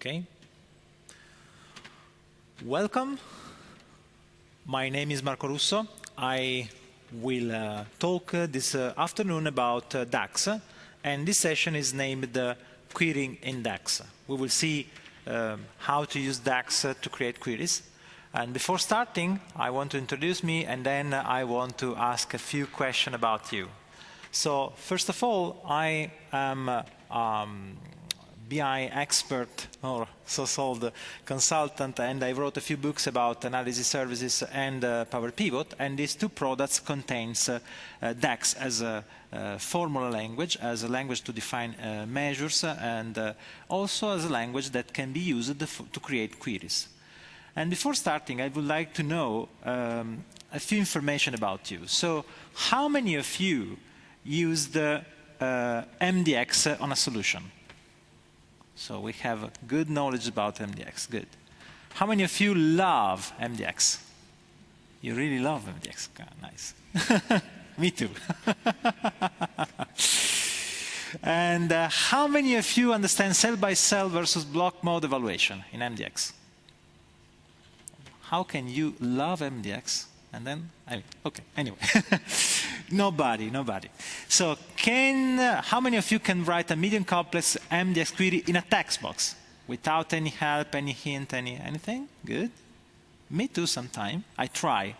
Okay. Welcome. My name is Marco Russo. I will talk this afternoon about DAX, and this session is named Querying in DAX. We will see how to use DAX to create queries. And before starting, I want to introduce me, and then I want to ask a few questions about you. So first of all, I am BI expert or so-called consultant, and I wrote a few books about analysis services and Power Pivot, and these two products contains DAX as a formula language, as a language to define measures, and also as a language that can be used to create queries. And before starting, I would like to know a few information about you. So how many of you used MDX on a solution? So we have good knowledge about MDX, good. How many of you love MDX? You really love MDX, nice. Me too. And how many of you understand cell-by-cell versus block mode evaluation in MDX? How can you love MDX? And then, okay, anyway. Nobody. So how many of you can write a medium complex MDX query in a text box without any help, any hint, anything? Good. Me too sometime. I try.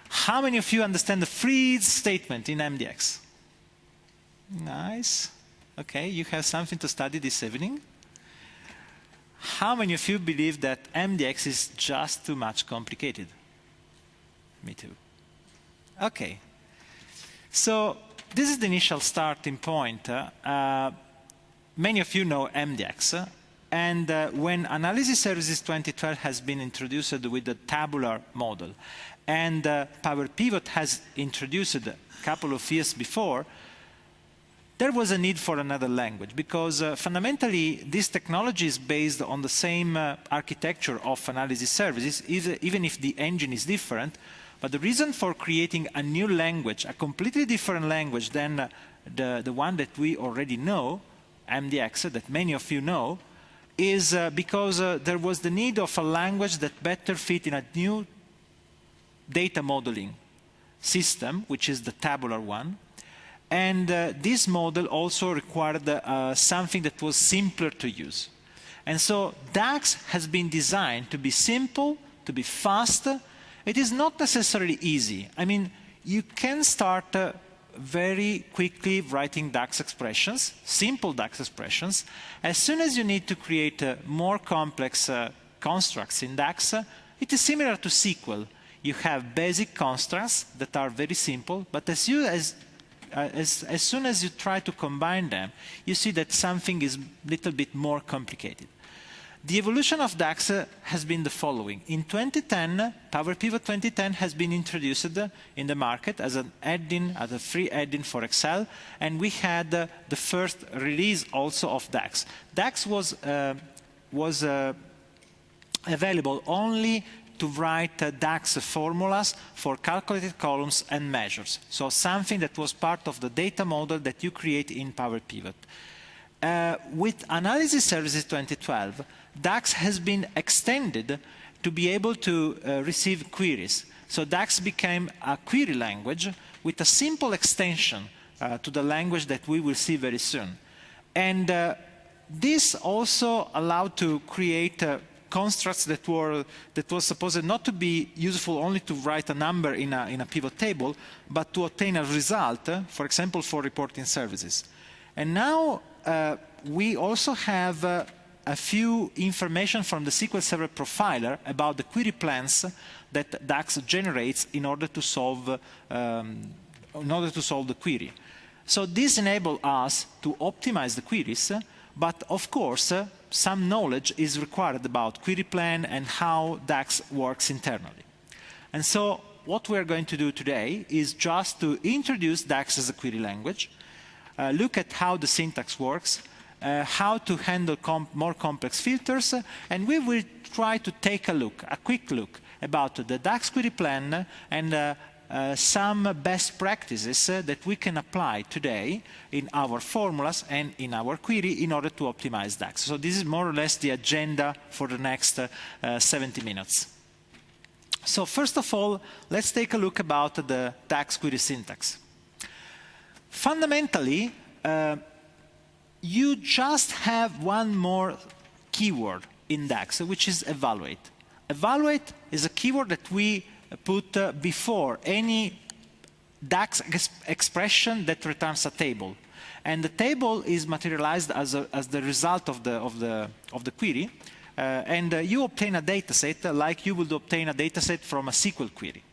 How many of you understand the freeze statement in MDX? Nice. Okay, you have something to study this evening. How many of you believe that MDX is just too much complicated? Me too. Okay. So this is the initial starting point. Many of you know MDX. And when Analysis Services 2012 has been introduced with the tabular model, and Power Pivot has introduced a couple of years before, there was a need for another language, because fundamentally this technology is based on the same architecture of analysis services, even if the engine is different. But the reason for creating a new language, a completely different language than the one that we already know, MDX, that many of you know, is because there was the need of a language that better fit in a new data modeling system, which is the tabular one. And this model also required something that was simpler to use. And so DAX has been designed to be simple, to be fast. It is not necessarily easy. I mean, you can start very quickly writing DAX expressions, simple DAX expressions. As soon as you need to create more complex constructs in DAX, it is similar to SQL. You have basic constructs that are very simple, but as soon as you try to combine them, you see that something is a little bit more complicated. The evolution of DAX has been the following. In 2010, Power Pivot 2010 has been introduced in the market as an add-in, as a free add-in for Excel, and we had the first release also of DAX. DAX was available only to write DAX formulas for calculated columns and measures. So something that was part of the data model that you create in Power Pivot. With Analysis Services 2012, DAX has been extended to be able to receive queries. So DAX became a query language with a simple extension to the language that we will see very soon. And this also allowed to create constructs that was supposed not to be useful only to write a number in a pivot table, but to obtain a result, for example, for reporting services. And now we also have a few information from the SQL Server Profiler about the query plans that DAX generates in order to solve the query. So this enables us to optimize the queries, but of course, some knowledge is required about query plan and how DAX works internally. And so what we're going to do today is just to introduce DAX as a query language, look at how the syntax works, how to handle more complex filters, and we will try to take a quick look about the DAX query plan and some best practices that we can apply today in our formulas and in our query in order to optimize DAX. So this is more or less the agenda for the next 70 minutes. So first of all, let's take a look about the DAX query syntax. Fundamentally, you just have one more keyword in DAX, which is evaluate. Evaluate is a keyword that we put before any DAX expression that returns a table. And the table is materialized as the result of the query. And you obtain a data set like you would obtain a data set from a SQL query.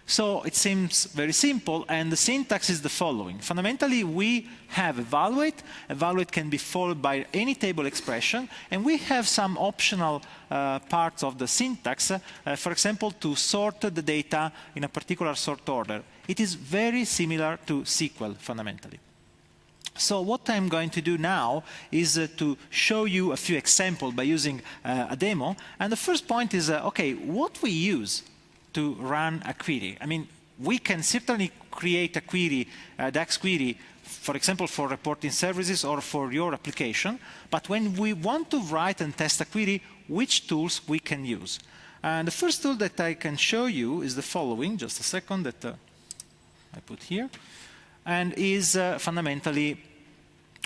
So it seems very simple, and the syntax is the following. Fundamentally, we have evaluate. Evaluate can be followed by any table expression, and we have some optional parts of the syntax, for example, to sort the data in a particular sort order. It is very similar to SQL, fundamentally. So what I'm going to do now is to show you a few examples by using a demo. And the first point is, OK, what we use to run a query. I mean, we can certainly create a query, a DAX query, for example, for reporting services or for your application. But when we want to write and test a query, which tools we can use? And the first tool that I can show you is the following. Just a second that I put here. And is fundamentally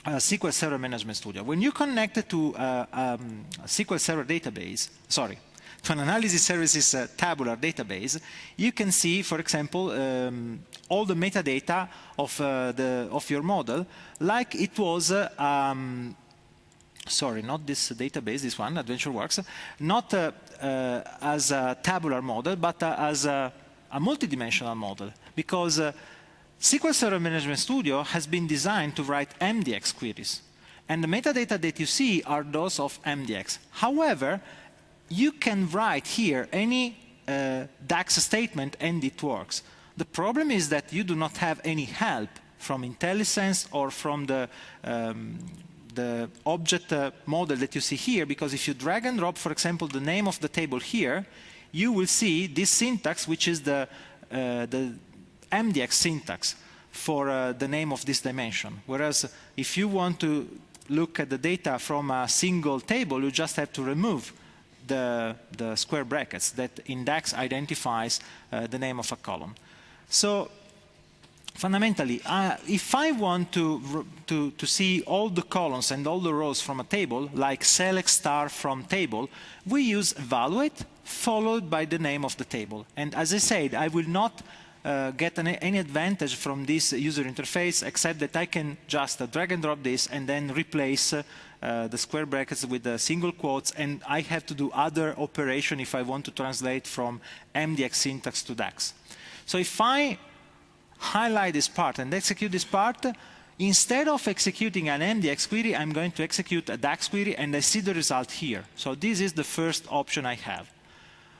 SQL Server Management Studio. When you connect it to a SQL Server database, sorry, to an analysis services tabular database, you can see, for example, all the metadata of your model, like it was, sorry, not this database, this one, AdventureWorks, not as a tabular model, but as a multidimensional model, because SQL Server Management Studio has been designed to write MDX queries. And the metadata that you see are those of MDX. However, you can write here any DAX statement and it works. The problem is that you do not have any help from IntelliSense or from the object model that you see here, because if you drag and drop, for example, the name of the table here, you will see this syntax, which is the MDX syntax for the name of this dimension. Whereas if you want to look at the data from a single table, you just have to remove the square brackets that in DAX identifies the name of a column. So fundamentally, if I want to see all the columns and all the rows from a table, like select star from table, we use evaluate followed by the name of the table. And as I said, I will not get any advantage from this user interface, except that I can just drag and drop this and then replace the square brackets with the single quotes, and I have to do other operation if I want to translate from MDX syntax to DAX. So if I highlight this part and execute this part, instead of executing an MDX query, I'm going to execute a DAX query, and I see the result here. So this is the first option I have.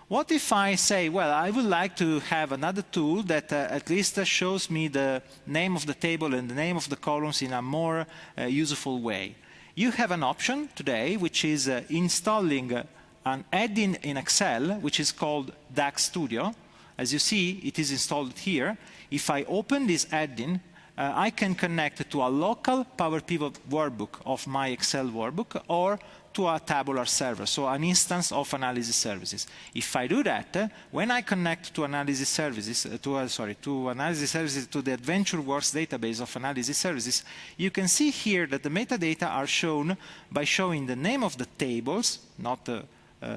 What if I say, well, I would like to have another tool that at least shows me the name of the table and the name of the columns in a more useful way? You have an option today, which is installing an add-in in Excel, which is called DAX Studio. As you see, it is installed here. If I open this add-in, I can connect to a local Power Pivot workbook of my Excel workbook or to a tabular server, so an instance of analysis services. If I do that, when I connect to analysis services, to the AdventureWorks database of analysis services, you can see here that the metadata are shown by showing the name of the tables, not the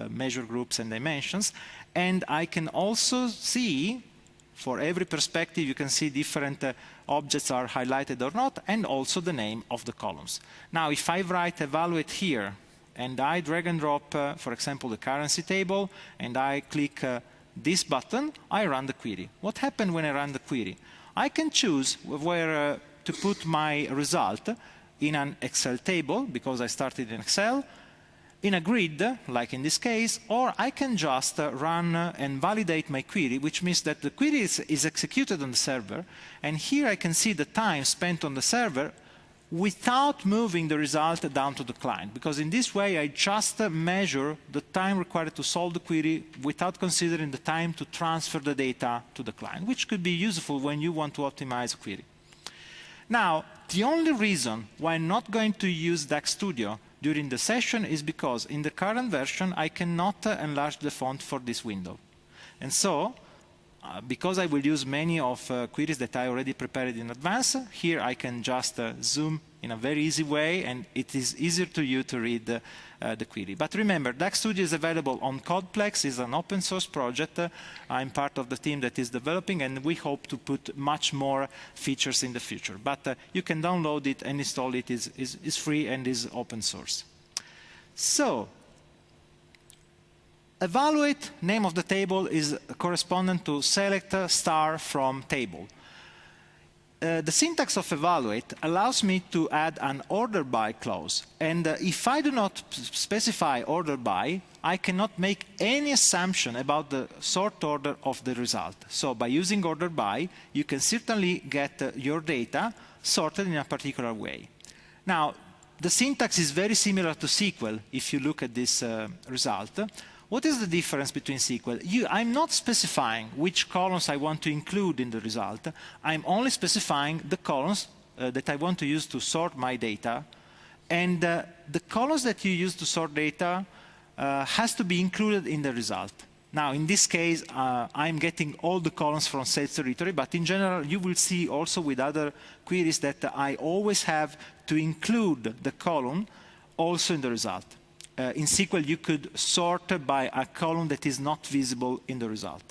measure groups and dimensions, and I can also see, for every perspective, you can see different objects are highlighted or not, and also the name of the columns. Now, if I write evaluate here, and I drag and drop, for example, the currency table, and I click this button, I run the query. What happened when I run the query? I can choose where to put my result in an Excel table, because I started in Excel, in a grid, like in this case, or I can just run and validate my query, which means that the query is executed on the server, and here I can see the time spent on the server without moving the result down to the client, because in this way I just measure the time required to solve the query without considering the time to transfer the data to the client, which could be useful when you want to optimize a query. Now, the only reason why I'm not going to use DAX Studio during the session is because in the current version I cannot enlarge the font for this window. And so, because I will use many of queries that I already prepared in advance, here I can just zoom in a very easy way, and it is easier to you to read the query. But remember, DAX Studio is available on Codeplex. It's an open source project. I'm part of the team that is developing, and we hope to put much more features in the future. But you can download it and install it. It's free and is open source. So, evaluate, name of the table, is correspondent to select star from table. The syntax of evaluate allows me to add an order by clause. And if I do not specify order by, I cannot make any assumption about the sort order of the result. So by using order by, you can certainly get your data sorted in a particular way. Now, the syntax is very similar to SQL if you look at this result. What is the difference between SQL? I'm not specifying which columns I want to include in the result. I'm only specifying the columns that I want to use to sort my data. And the columns that you use to sort data has to be included in the result. Now, in this case, I'm getting all the columns from sales territory, but in general, you will see also with other queries that I always have to include the column also in the result. In SQL, you could sort by a column that is not visible in the result.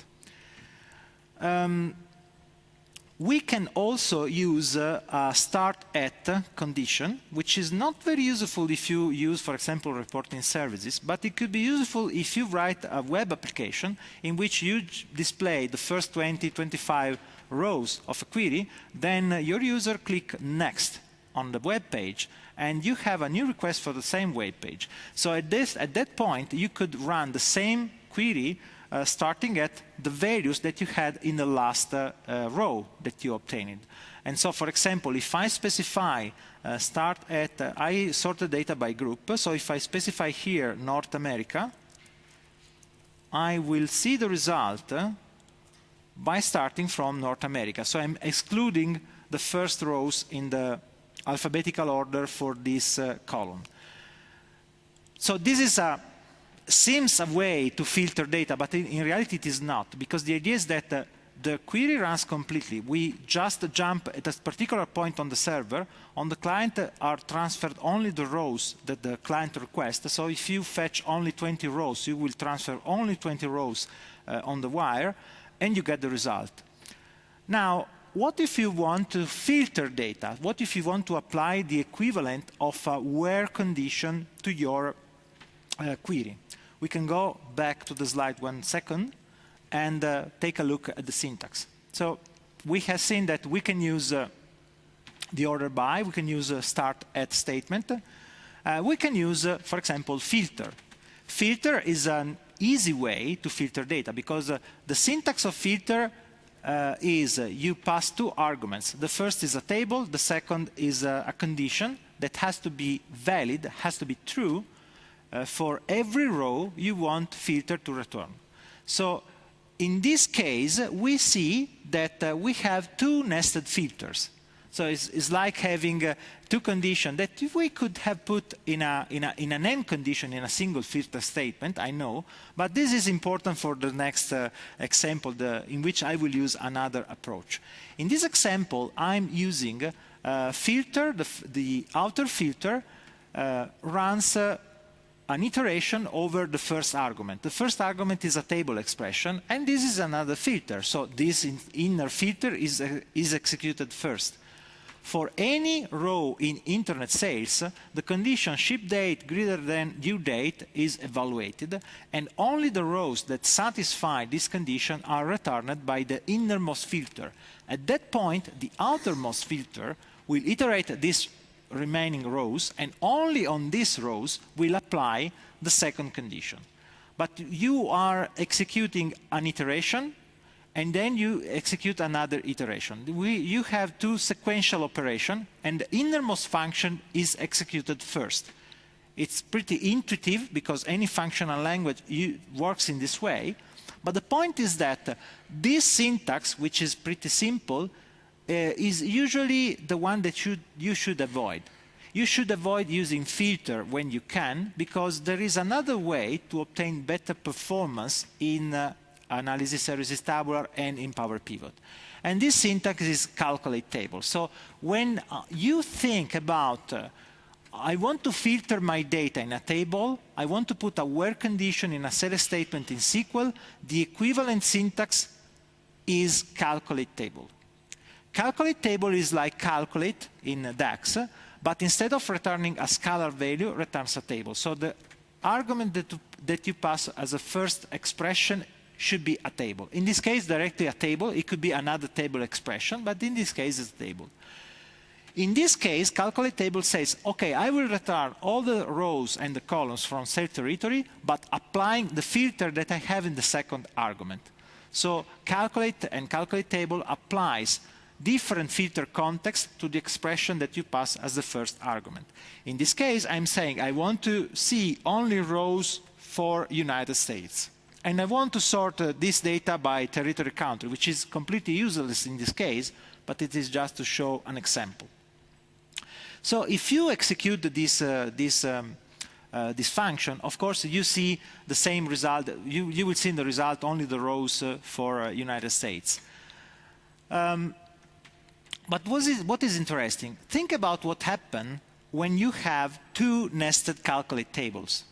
We can also use a start at condition, which is not very useful if you use, for example, reporting services, but it could be useful if you write a web application in which you display the first 20, 25 rows of a query, then your user click next on the web page, and you have a new request for the same web page. So at that point, you could run the same query starting at the values that you had in the last row that you obtained. And so, for example, if I specify start at, I sort the data by group, so if I specify here North America, I will see the result by starting from North America. So I'm excluding the first rows in the alphabetical order for this column. So this is seems a way to filter data, but in reality it is not, because the idea is that the query runs completely. We just jump at a particular point on the server. On the client are transferred only the rows that the client requests. So if you fetch only 20 rows, you will transfer only 20 rows on the wire, and you get the result. Now, what if you want to filter data? What if you want to apply the equivalent of a where condition to your query? We can go back to the slide 1 second and take a look at the syntax. So we have seen that we can use the order by, we can use a start at statement. We can use, for example, filter. Filter is an easy way to filter data, because the syntax of filter is you pass two arguments. The first is a table, the second is a condition that has to be valid, has to be true for every row you want filter to return. So in this case, we see that we have two nested filters. So it's like having two conditions that we could have put in an end condition in a single filter statement, I know, but this is important for the next example in which I will use another approach. In this example, I'm using filter, the outer filter runs an iteration over the first argument. The first argument is a table expression, and this is another filter. So this inner filter is executed first. For any row in internet sales, the condition ship date greater than due date is evaluated, and only the rows that satisfy this condition are returned by the innermost filter. At that point, the outermost filter will iterate these remaining rows, and only on these rows will apply the second condition. But you are executing an iteration, and then you execute another iteration. You have two sequential operations, and the innermost function is executed first. It's pretty intuitive because any functional language works in this way. But the point is that this syntax, which is pretty simple, is usually the one that you should avoid. You should avoid using filter when you can, because there is another way to obtain better performance in analysis services tabular and in Power Pivot. And this syntax is calculate table. So when you think about I want to filter my data in a table, I want to put a where condition in a select statement in SQL, the equivalent syntax is calculate table. Calculate table is like calculate in DAX, but instead of returning a scalar value, returns a table. So the argument that you pass as a first expression should be a table. In this case, directly a table. It could be another table expression, but in this case, it's a table. In this case, calculate table says, OK, I will return all the rows and the columns from sales territory, but applying the filter that I have in the second argument. So calculate and calculate table applies different filter context to the expression that you pass as the first argument. In this case, I'm saying I want to see only rows for United States. And I want to sort this data by territory country, which is completely useless in this case, but it is just to show an example. So if you execute this function, of course, you see the same result. You will see in the result only the rows for United States. But what is interesting? Think about what happened when you have two nested calculate tables.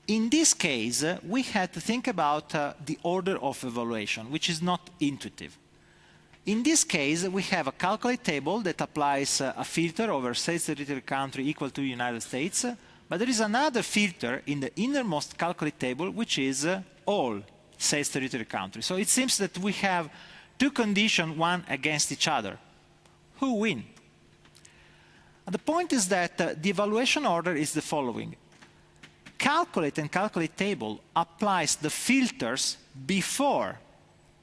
In this case, we had to think about the order of evaluation, which is not intuitive. In this case, we have a calculate table that applies a filter over sales territory country equal to United States, but there is another filter in the innermost calculate table, which is all sales territory country. So it seems that we have two conditions, one against each other. Who wins? The point is that the evaluation order is the following. Calculate and calculate table applies the filters before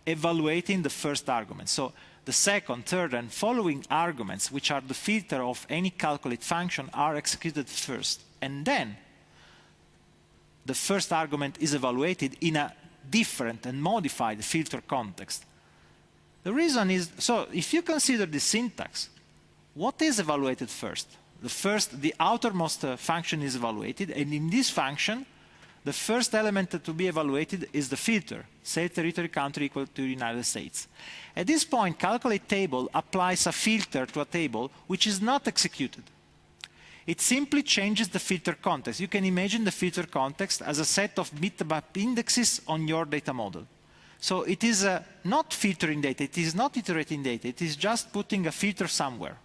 evaluating the first argument. So the second, third, and following arguments, which are the filter of any calculate function, are executed first. And then the first argument is evaluated in a different and modified filter context. The reason is, so if you consider the syntax, what is evaluated first? The outermost function is evaluated, and in this function, the first element to be evaluated is the filter, sales territory country equal to United States. At this point, calculate table applies a filter to a table which is not executed. It simply changes the filter context. You can imagine the filter context as a set of bitmap indexes on your data model. So it is not filtering data, it is not iterating data, it is just putting a filter somewhere.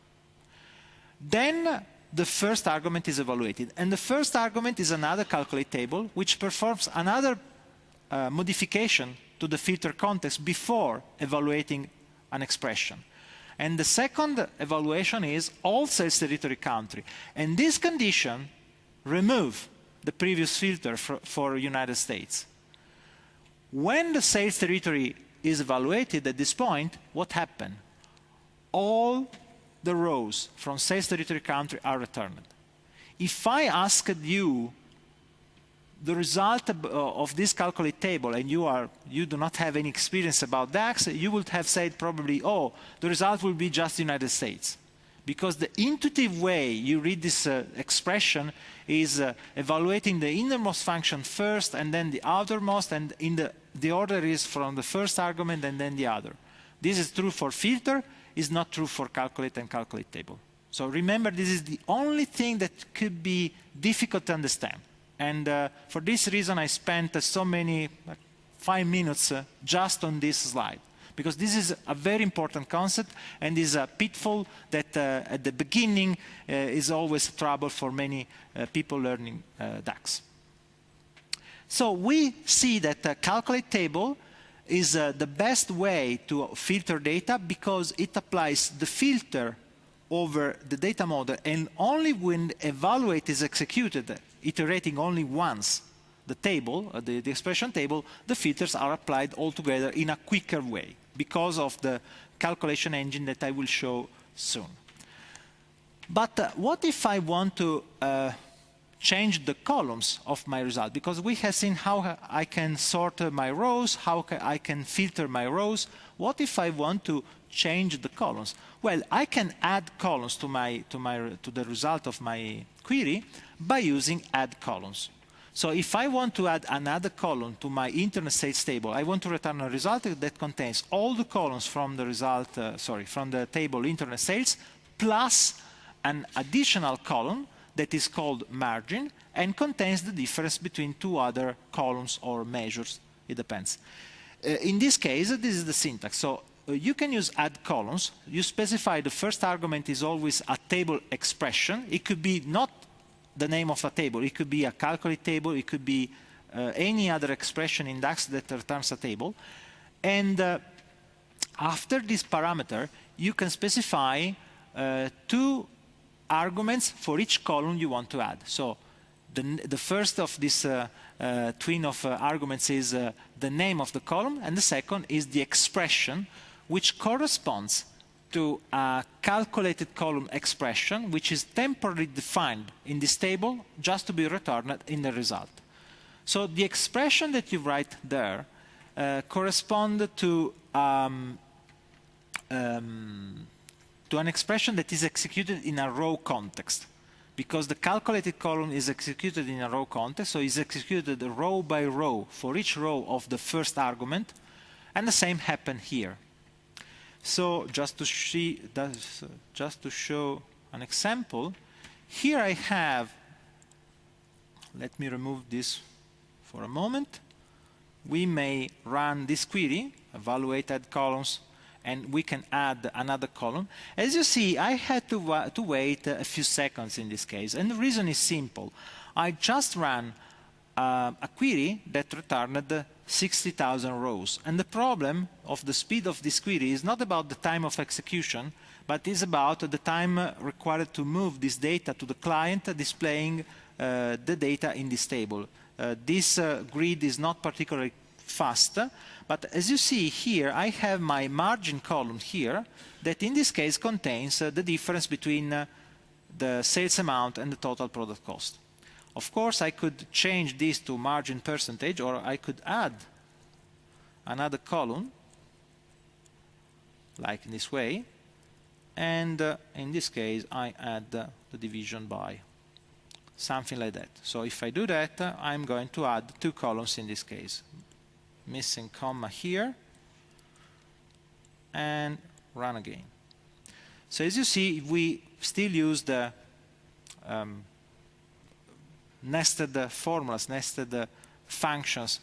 Then the first argument is evaluated. And the first argument is another calculate table, which performs another modification to the filter context before evaluating an expression. And the second evaluation is all sales territory country. And this condition removes the previous filter for United States. When the sales territory is evaluated at this point, what happened? All the rows from sales territory country are returned. If I asked you the result of this calculate table and you do not have any experience about DAX, you would have said probably, oh, the result will be just United States. Because the intuitive way you read this expression is evaluating the innermost function first and then the outermost, and the order is from the first argument and then the other. This is true for filter, is not true for calculate and calculate table. So remember, this is the only thing that could be difficult to understand. And for this reason, I spent so many, 5 minutes just on this slide. Because this is a very important concept and is a pitfall that at the beginning is always a trouble for many people learning DAX. So we see that calculate table is the best way to filter data because it applies the filter over the data model, and only when evaluate is executed, iterating only once, the table, the expression table, the filters are applied all together in a quicker way because of the calculation engine that I will show soon. But what if I want to change the columns of my result? Because we have seen how I can sort my rows, how I can filter my rows. What if I want to change the columns? Well, I can add columns to the result of my query by using add columns. So if I want to add another column to my internet sales table, I want to return a result that contains all the columns from the result, from the table internet sales, plus an additional column that is called margin and contains the difference between two other columns or measures. It depends. In this case, this is the syntax. So you can use add columns. You specify the first argument is always a table expression. It could be not the name of a table. It could be a calculate table. It could be any other expression in DAX that returns a table. And after this parameter, you can specify two arguments for each column you want to add. So the first of this twin of arguments is the name of the column, and the second is the expression, which corresponds to a calculated column expression, which is temporarily defined in this table just to be returned in the result. So the expression that you write there corresponds to an expression that is executed in a row context, because the calculated column is executed in a row context, so it's executed row by row for each row of the first argument, and the same happened here. So just to show an example, here I have, let me remove this for a moment. We may run this query, evaluate add columns, and we can add another column. As you see, I had to wait a few seconds in this case, and the reason is simple. I just ran a query that returned 60,000 rows, and the problem of the speed of this query is not about the time of execution, but is about the time required to move this data to the client displaying the data in this table. This grid is not particularly fast, but as you see here, I have my margin column here that in this case contains the difference between the sales amount and the total product cost. Of course, I could change this to margin percentage, or I could add another column like in this way, and in this case I add the division by, something like that. So if I do that, I'm going to add two columns in this case. Missing comma here, and run again. So as you see, we still use the nested formulas, nested functions,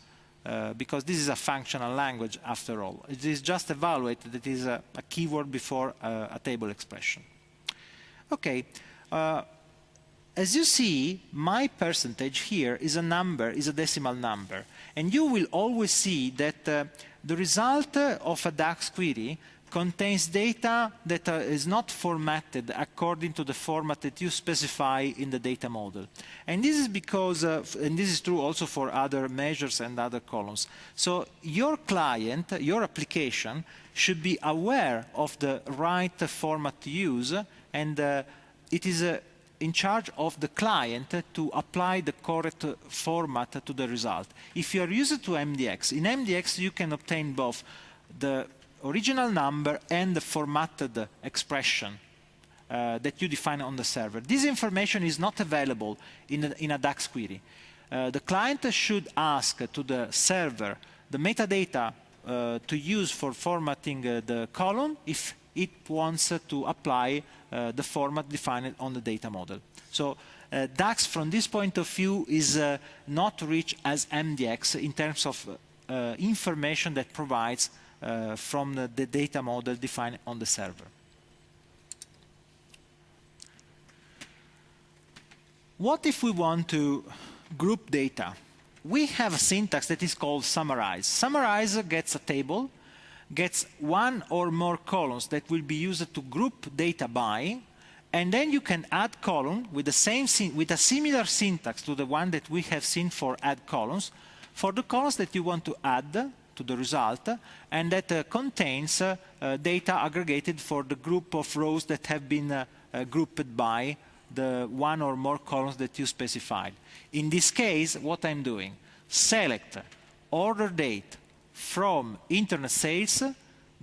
because this is a functional language after all. It is just evaluated. It is a keyword before a table expression. Okay. As you see, my percentage here is a number, is a decimal number. And you will always see that the result of a DAX query contains data that is not formatted according to the format that you specify in the data model. And this is because, and this is true also for other measures and other columns. So your client, your application, should be aware of the right format to use, and it is in charge of the client to apply the correct format to the result. If you are used to MDX, in MDX you can obtain both the original number and the formatted expression that you define on the server. This information is not available in a DAX query. The client should ask to the server the metadata to use for formatting the column if it wants to apply the format defined on the data model. So DAX, from this point of view, is not rich as MDX in terms of information that provides from the data model defined on the server. What if we want to group data? We have a syntax that is called summarize. Summarize gets a table, gets one or more columns that will be used to group data by, And then you can add column with with a similar syntax to the one that we have seen for add columns, for the columns that you want to add to the result, and that contains data aggregated for the group of rows that have been grouped by the one or more columns that you specified. In this case, what I'm doing, select order date from internet sales,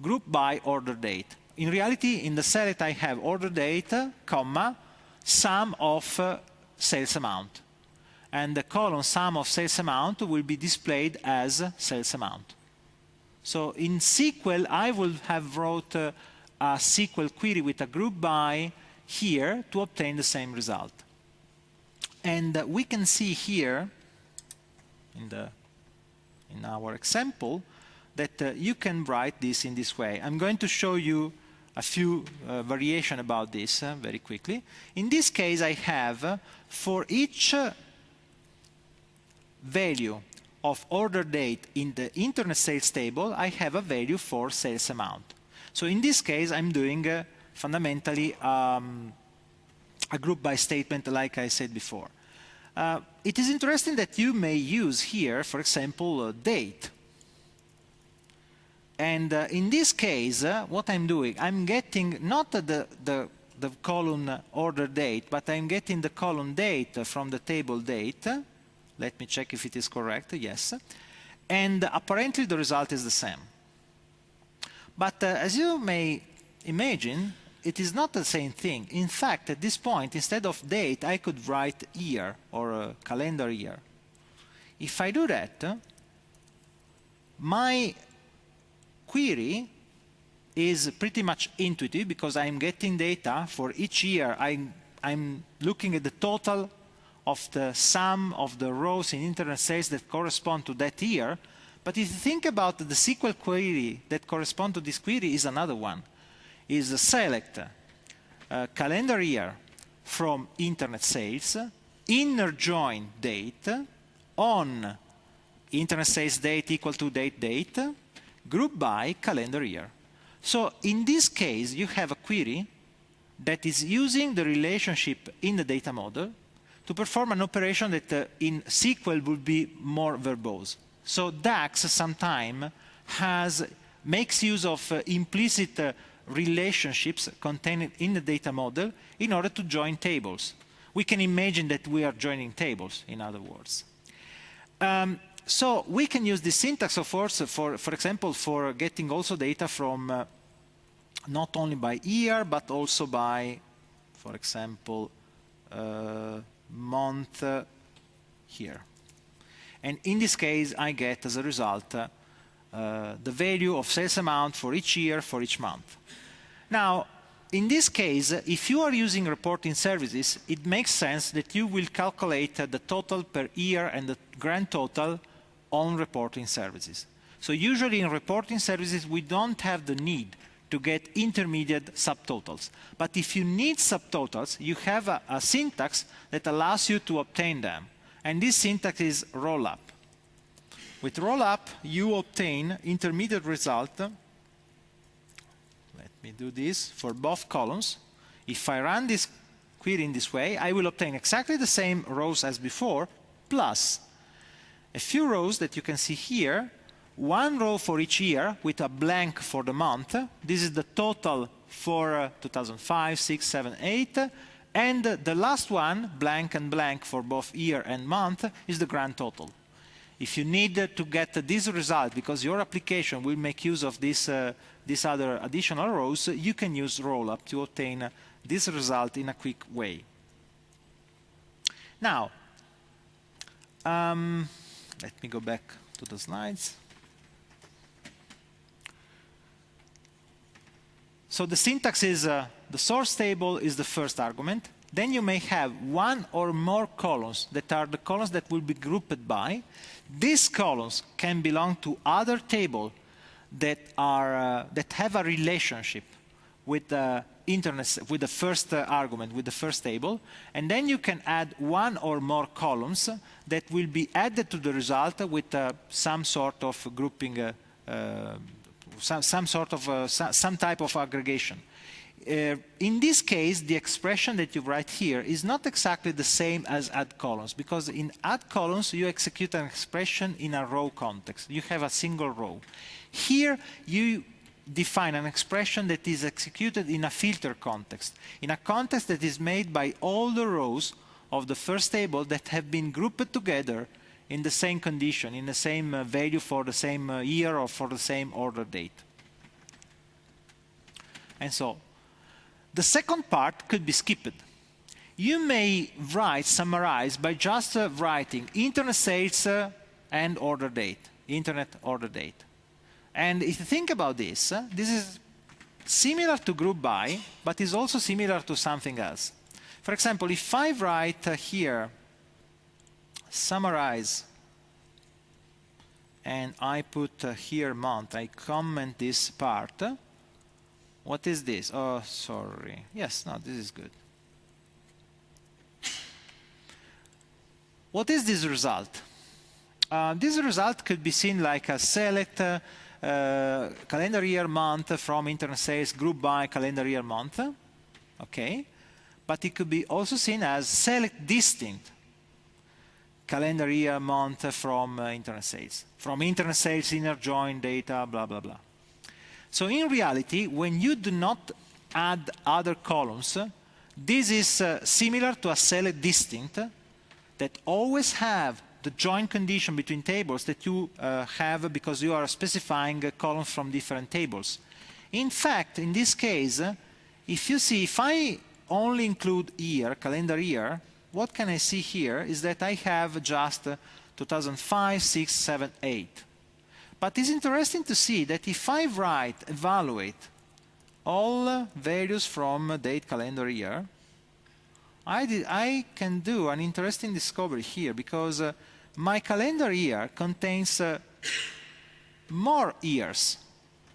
group by order date. In reality, in the select, I have order date, comma, sum of sales amount. And the column sum of sales amount will be displayed as sales amount. So in SQL, I will have wrote a SQL query with a group by here to obtain the same result. And we can see here in our example that you can write this in this way. I'm going to show you a few variations about this very quickly. In this case, I have for each value of order date in the internet sales table, I have a value for sales amount. So in this case, I'm doing fundamentally a group by statement like I said before. It is interesting that you may use here, for example, date. And in this case, what I'm doing, I'm getting not the column order date, but I'm getting the column date from the table date. Let me check if it is correct. Yes. And apparently the result is the same. But as you may imagine, it is not the same thing. In fact, at this point, instead of date, I could write year or calendar year. If I do that, my query is pretty much intuitive because I'm getting data for each year. I'm looking at the total of the sum of the rows in internet sales that correspond to that year. But if you think about the SQL query that corresponds to this query is another one. Is select calendar year from internet sales, inner join date, on internet sales date equal to date, group by calendar year. So in this case, you have a query that is using the relationship in the data model to perform an operation that in SQL would be more verbose. So DAX sometimes makes use of implicit relationships contained in the data model in order to join tables. We can imagine that we are joining tables, in other words. So we can use this syntax, of course, for example, for getting also data from not only by year, but also by, for example, month here. And in this case, I get, as a result, the value of sales amount for each year, for each month. Now, in this case, if you are using reporting services, it makes sense that you will calculate the total per year and the grand total on reporting services. So usually in reporting services, we don't have the need to get intermediate subtotals. But if you need subtotals, you have a syntax that allows you to obtain them. And this syntax is rollup. With rollup, you obtain intermediate result. Let me do this for both columns. If I run this query in this way, I will obtain exactly the same rows as before, plus a few rows that you can see here, one row for each year with a blank for the month. This is the total for 2005, 6, 7, 8. And the last one, blank and blank for both year and month, is the grand total. If you need to get this result, because your application will make use of this other additional rows, you can use rollup to obtain this result in a quick way. Now, let me go back to the slides. So the syntax is the source table is the first argument. Then you may have one or more columns that are the columns that will be grouped by. These columns can belong to other tables that have a relationship with the with the first argument, with the first table. And then you can add one or more columns that will be added to the result with some sort of grouping, some type of aggregation. In this case, the expression that you write here is not exactly the same as add columns, because in add columns, you execute an expression in a row context. You have a single row. Here, you define an expression that is executed in a filter context, in a context that is made by all the rows of the first table that have been grouped together in the same condition, in the same value for the same year or for the same order date. And so, the second part could be skipped. You may summarize by just writing internet sales and order date, internet order date. And if you think about this, this is similar to group by, but is also similar to something else. For example, if I write here, summarize, and I put here month, I comment this part. What is this? Oh, sorry. Yes, no, this is good. What is this result? This result could be seen like a select calendar year month from internet sales group by calendar year month. Okay. But it could be also seen as select distinct calendar year month from internet sales. From internet sales inner join data, blah, blah, blah. So in reality, when you do not add other columns, this is similar to a select distinct that always have the join condition between tables that you have because you are specifying columns from different tables. In fact, in this case, if you see, if I only include year, calendar year, what can I see here is that I have just 2005, 6, 7, 8. But it's interesting to see that if I evaluate all values from date, calendar, year, I can do an interesting discovery here because my calendar year contains more years,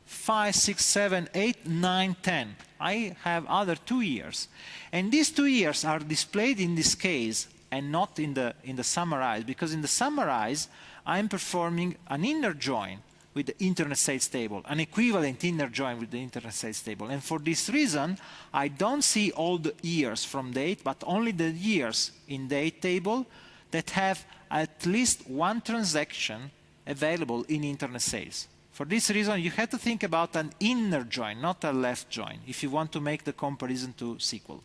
5, 6, 7, 8, 9, 10. I have other 2 years. And these 2 years are displayed in this case and not in the summarize, because in the summarize, I'm performing an inner join with the internet sales table, an equivalent inner join with the internet sales table. And for this reason, I don't see all the years from date, but only the years in date table that have at least one transaction available in internet sales. For this reason, you have to think about an inner join, not a left join, if you want to make the comparison to SQL.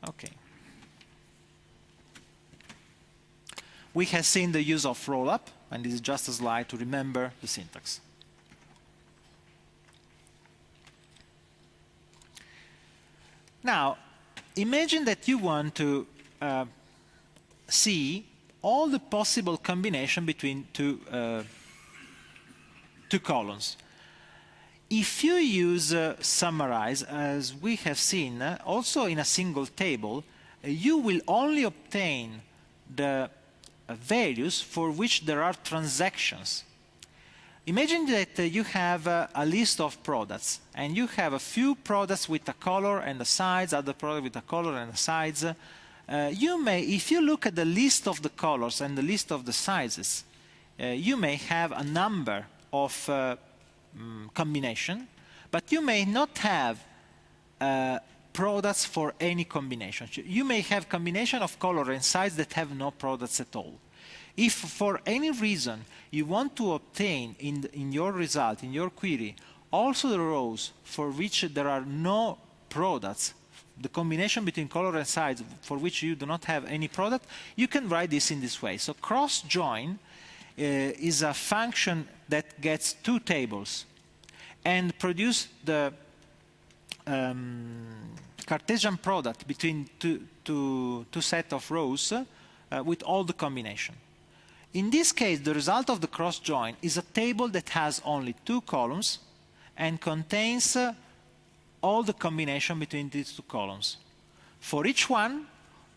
Okay. We have seen the use of rollup, and this is just a slide to remember the syntax. Now, imagine that you want to see all the possible combination between two columns. If you use summarize, as we have seen, also in a single table, you will only obtain the values for which there are transactions. Imagine that you have a list of products, and you have a few products with a color and the size, other product with a color and the size. You may, if you look at the list of the colors and the list of the sizes, you may have a number of combination, but you may not have products for any combination. You may have combination of color and size that have no products at all. If for any reason you want to obtain in your result, in your query, also the rows for which there are no products, the combination between color and size for which you do not have any product, you can write this in this way. So cross join is a function that gets two tables and produce the Cartesian product between two sets of rows with all the combination. In this case, the result of the cross join is a table that has only two columns and contains all the combination between these two columns. For each one,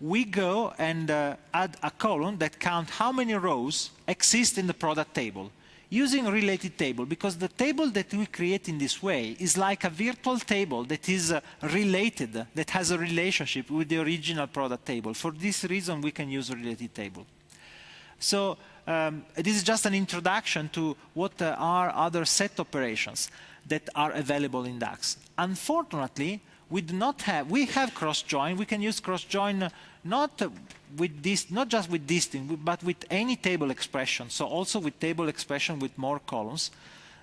we go and add a column that counts how many rows exist in the product table using a related table, because the table that we create in this way is like a virtual table that is related, that has a relationship with the original product table. For this reason, we can use a related table. So this is just an introduction to what are other set operations that are available in DAX. Unfortunately, we do not have, we have cross-join. We can use cross-join not with this, not just with this thing, but with any table expression. So also with table expression with more columns.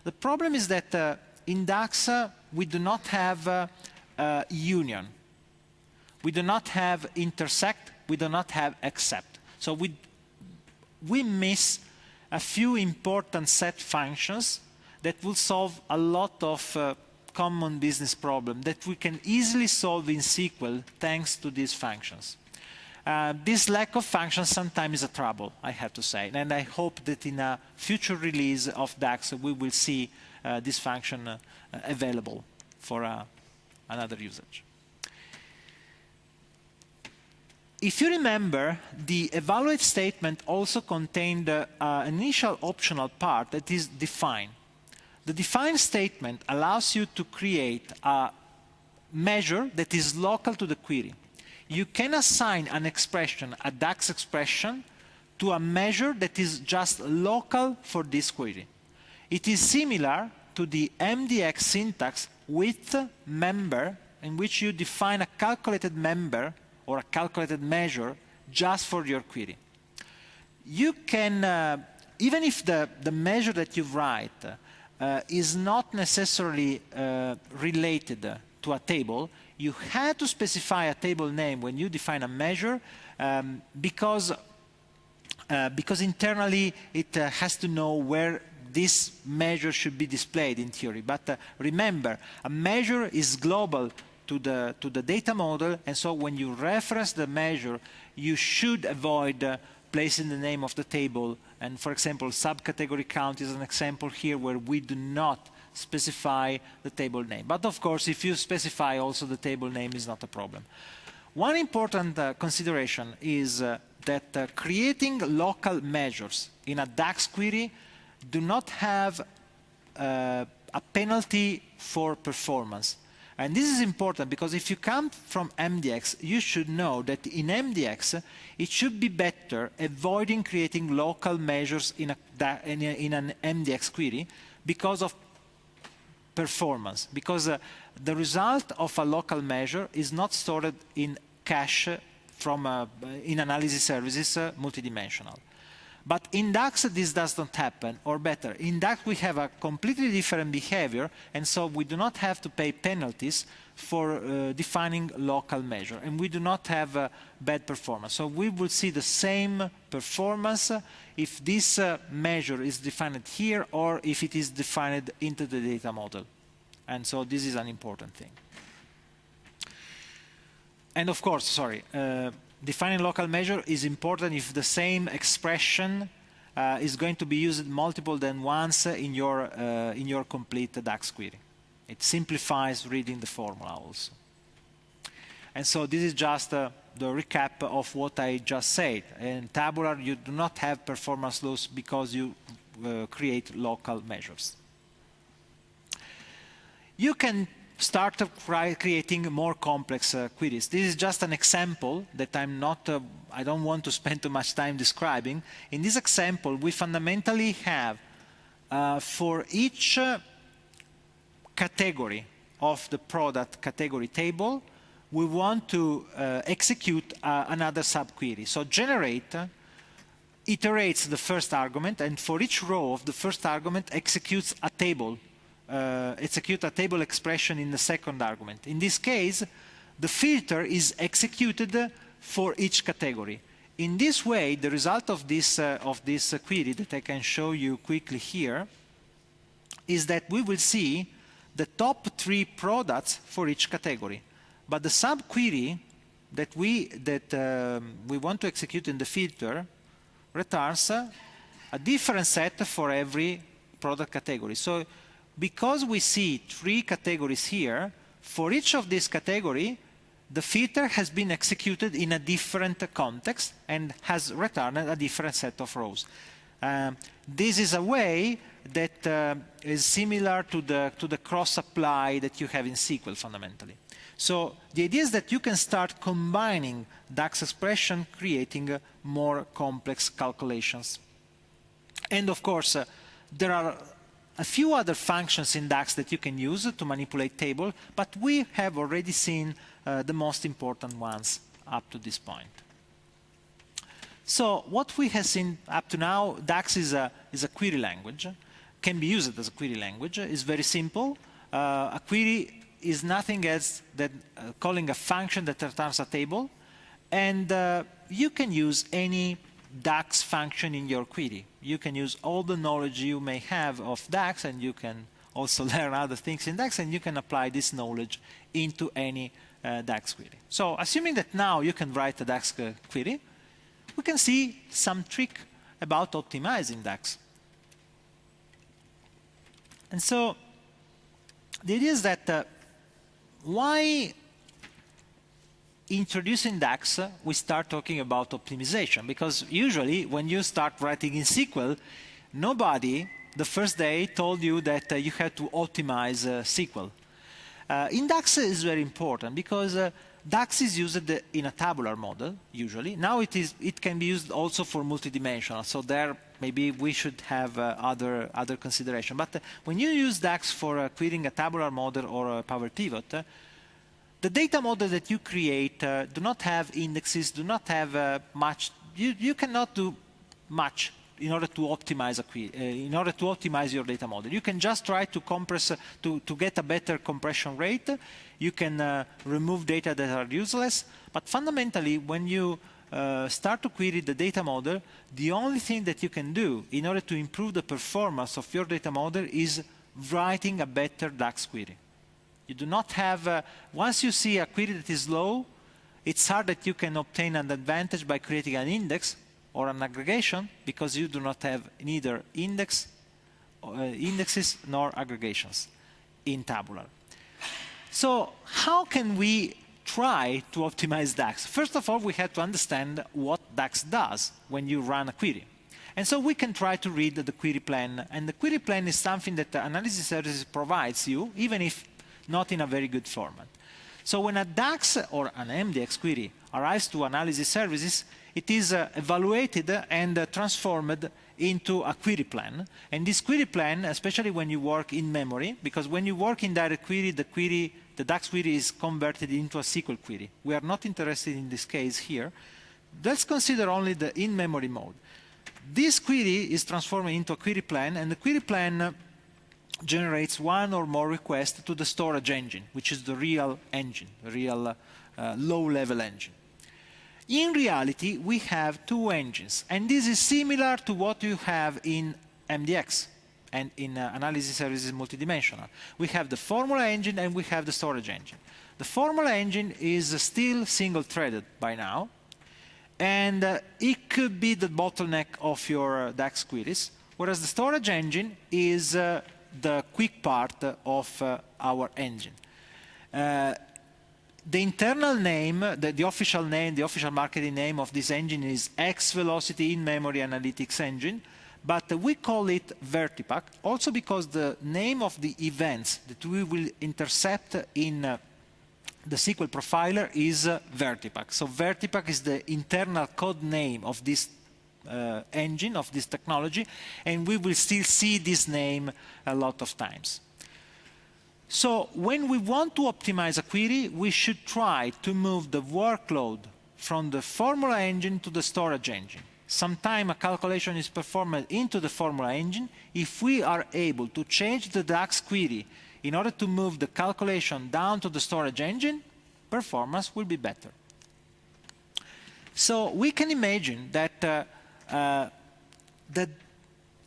The problem is that in DAX, we do not have union. We do not have intersect. We do not have except. So we miss a few important set functions that will solve a lot of common business problems that we can easily solve in SQL thanks to these functions. This lack of functions sometimes is a trouble, I have to say, and I hope that in a future release of DAX we will see this function available for another usage. If you remember, the evaluate statement also contained an initial optional part that is define. The define statement allows you to create a measure that is local to the query. You can assign an expression, a DAX expression, to a measure that is just local for this query. It is similar to the MDX syntax with member, in which you define a calculated member or a calculated measure just for your query. You can, even if the measure that you write is not necessarily related to a table, you have to specify a table name when you define a measure because internally it has to know where this measure should be displayed in theory. But remember, a measure is global to the data model, and so when you reference the measure, you should avoid placing the name of the table. And for example, subcategory count is an example here where we do not specify the table name. But of course, if you specify also the table name is not a problem. One important consideration is that creating local measures in a DAX query do not have a penalty for performance. And this is important because if you come from MDX, you should know that in MDX, it should be better avoiding creating local measures in an MDX query because of performance. Because the result of a local measure is not stored in cache from in analysis services multidimensional. But in DAX, this does not happen, or better, in DAX we have a completely different behavior, and so we do not have to pay penalties for defining local measure, and we do not have bad performance. So we will see the same performance if this measure is defined here or if it is defined into the data model. And so this is an important thing. And of course, sorry, defining local measure is important if the same expression is going to be used multiple than once in your complete DAX query. It simplifies reading the formula also. And so this is just the recap of what I just said. In tabular, you do not have performance loss because you create local measures. You can start creating more complex queries. This is just an example that I don't want to spend too much time describing. In this example, we fundamentally have for each category of the product category table, we want to execute another subquery. So generate iterates the first argument, and for each row of the first argument executes a table. Execute a table expression in the second argument. In this case, the filter is executed for each category. In this way, the result of this query that I can show you quickly here is that we will see the top 3 products for each category. But the subquery that we want to execute in the filter returns a different set for every product category. So because we see 3 categories here, for each of these categories, the filter has been executed in a different context and has returned a different set of rows. This is a way that is similar to the cross-apply that you have in SQL fundamentally. So the idea is that you can start combining DAX expression, creating more complex calculations. And of course, there are a few other functions in DAX that you can use to manipulate table, but we have already seen the most important ones up to this point. So what we have seen up to now, DAX is a query language, can be used as a query language. It's very simple. A query is nothing else than calling a function that returns a table, and you can use any DAX function in your query. You can use all the knowledge you may have of DAX, and you can also learn other things in DAX, and you can apply this knowledge into any DAX query. So assuming that now you can write a DAX query, we can see some trick about optimizing DAX. And so the idea is that why introducing DAX, we start talking about optimization, because usually when you start writing in SQL, nobody the first day told you that you had to optimize SQL. In DAX is very important because DAX is used in a tabular model usually. Now it can be used also for multidimensional, so there maybe we should have other consideration. But when you use DAX for querying a tabular model or a power pivot, the data model that you create do not have indexes, do not have much. You cannot do much in order to optimize a query, in order to optimize your data model. You can just try to compress to get a better compression rate. You can remove data that are useless. But fundamentally, when you start to query the data model, the only thing that you can do in order to improve the performance of your data model is writing a better DAX query. You do not have, once you see a query that is low, it's hard that you can obtain an advantage by creating an index or an aggregation, because you do not have neither indexes nor aggregations in tabular. So how can we try to optimize DAX? First of all, we have to understand what DAX does when you run a query. And so we can try to read the query plan. And the query plan is something that the analysis services provides you, even if not in a very good format. So when a DAX or an MDX query arrives to analysis services, it is evaluated and transformed into a query plan. And this query plan, especially when you work in memory, because when you work in direct query, the DAX query is converted into a SQL query. We are not interested in this case here. Let's consider only the in-memory mode. This query is transformed into a query plan, and the query plan generates one or more requests to the storage engine, which is the real engine, the real low-level engine. In reality, we have two engines, and this is similar to what you have in MDX and in analysis services multidimensional. We have the formula engine and we have the storage engine. The formula engine is still single-threaded by now, and it could be the bottleneck of your DAX queries, whereas the storage engine is the quick part of our engine. The internal name, the official name, the official marketing name of this engine is X Velocity In-Memory Analytics Engine, but we call it Vertipack, also because the name of the events that we will intercept in the SQL profiler is Vertipack. So Vertipack is the internal code name of this engine, of this technology, and we will still see this name a lot of times. So when we want to optimize a query, we should try to move the workload from the formula engine to the storage engine. Sometime a calculation is performed into the formula engine. If we are able to change the DAX query in order to move the calculation down to the storage engine, performance will be better. So we can imagine that the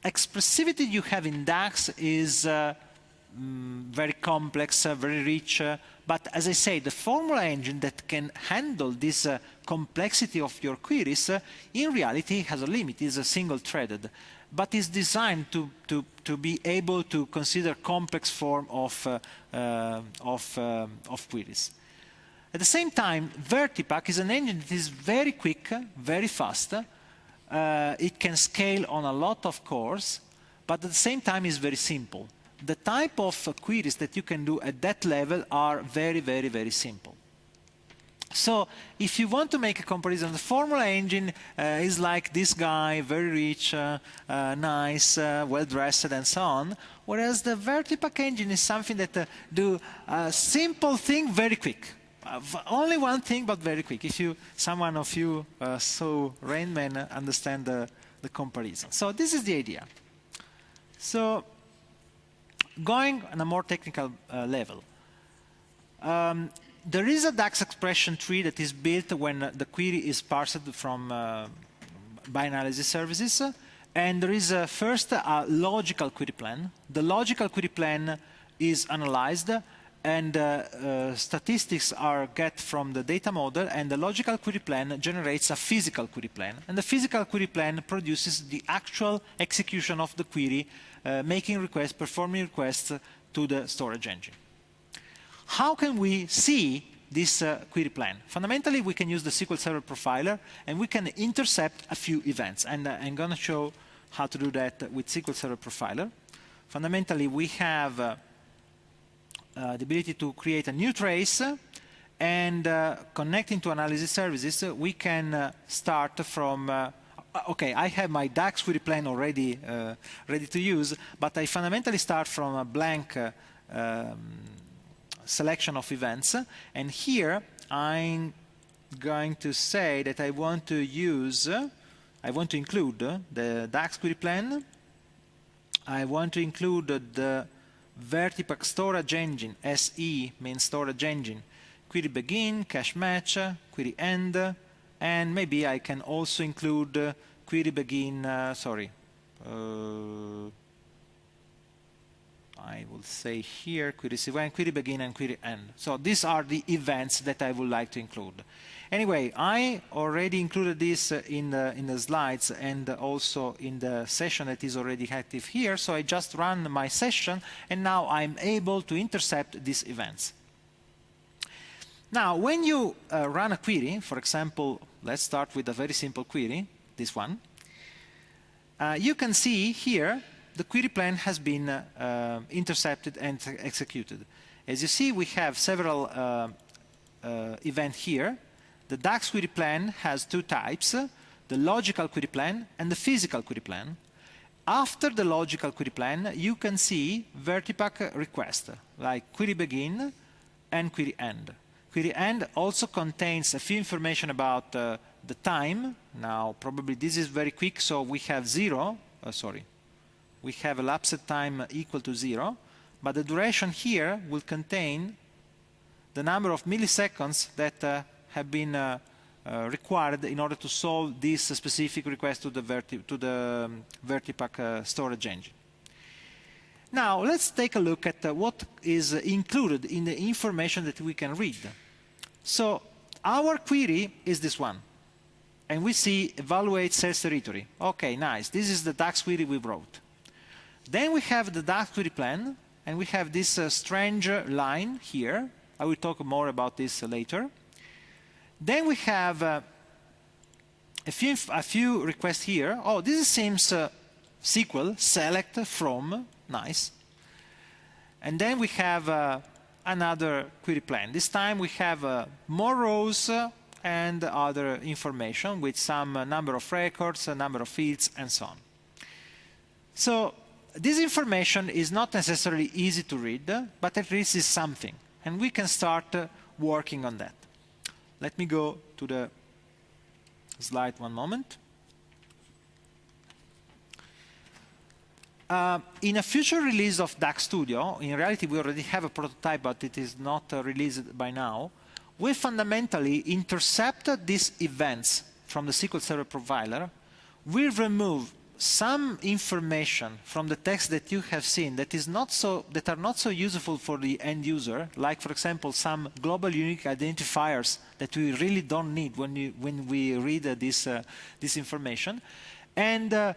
expressivity you have in DAX is very complex, very rich, but as I say, the formula engine that can handle this complexity of your queries, in reality has a limit, is a single-threaded, but is designed to be able to consider complex form of queries. At the same time, Vertipack is an engine that is very quick, very fast. It can scale on a lot of cores, but at the same time is very simple. The type of queries that you can do at that level are very, very, very simple. So if you want to make a comparison, the formula engine is like this guy, very rich, nice, well-dressed, and so on, whereas the Vertipack engine is something that do a simple thing very quick. Only one thing, but very quick. If someone of you saw Rain Man, understand the comparison. So this is the idea. So going on a more technical level, there is a DAX expression tree that is built when the query is parsed from by analysis services, and there is first a logical query plan. The logical query plan is analyzed, and statistics are get from the data model, and the logical query plan generates a physical query plan, and the physical query plan produces the actual execution of the query, making requests, performing requests to the storage engine. How can we see this query plan? Fundamentally, we can use the SQL Server Profiler, and we can intercept a few events. And I'm going to show how to do that with SQL Server Profiler. Fundamentally, we have the ability to create a new trace, and connecting to analysis services, we can start from okay, I have my DAX query plan already ready to use, but I fundamentally start from a blank selection of events, and here I'm going to say that I want to include the DAX query plan, I want to include the Vertipack storage engine, SE means storage engine, query begin, cache match, query end, and maybe I can also include query begin, I will say here query C1, query begin, and query end. So these are the events that I would like to include. Anyway, I already included this in the slides and also in the session that is already active here. So I just run my session, and now I'm able to intercept these events. Now, when you run a query, for example, let's start with a very simple query, this one. You can see here the query plan has been intercepted and executed. As you see, we have several events here. The DAX query plan has two types, the logical query plan and the physical query plan. After the logical query plan, you can see Vertipack request, like query begin and query end. Query end also contains a few information about the time. Now, probably this is very quick, so we have we have elapsed time equal to 0, but the duration here will contain the number of milliseconds that have been required in order to solve this specific request to the Vertipack storage engine. Now, let's take a look at what is included in the information that we can read. So, our query is this one, and we see evaluate sales territory. Okay, nice. This is the DAX query we wrote. Then we have the DAX query plan, and we have this strange line here. I will talk more about this later. Then we have a few requests here. Oh, this seems SQL, select from, nice. And then we have another query plan. This time we have more rows and other information with some number of records, a number of fields, and so on. So this information is not necessarily easy to read, but at least is something. And we can start working on that. Let me go to the slide one moment. In a future release of DAX Studio, in reality we already have a prototype, but it is not released by now, we fundamentally intercept these events from the SQL Server Profiler. We remove some information from the text that you have seen that are not so useful for the end user, like for example some global unique identifiers that we really don't need when we read this information. And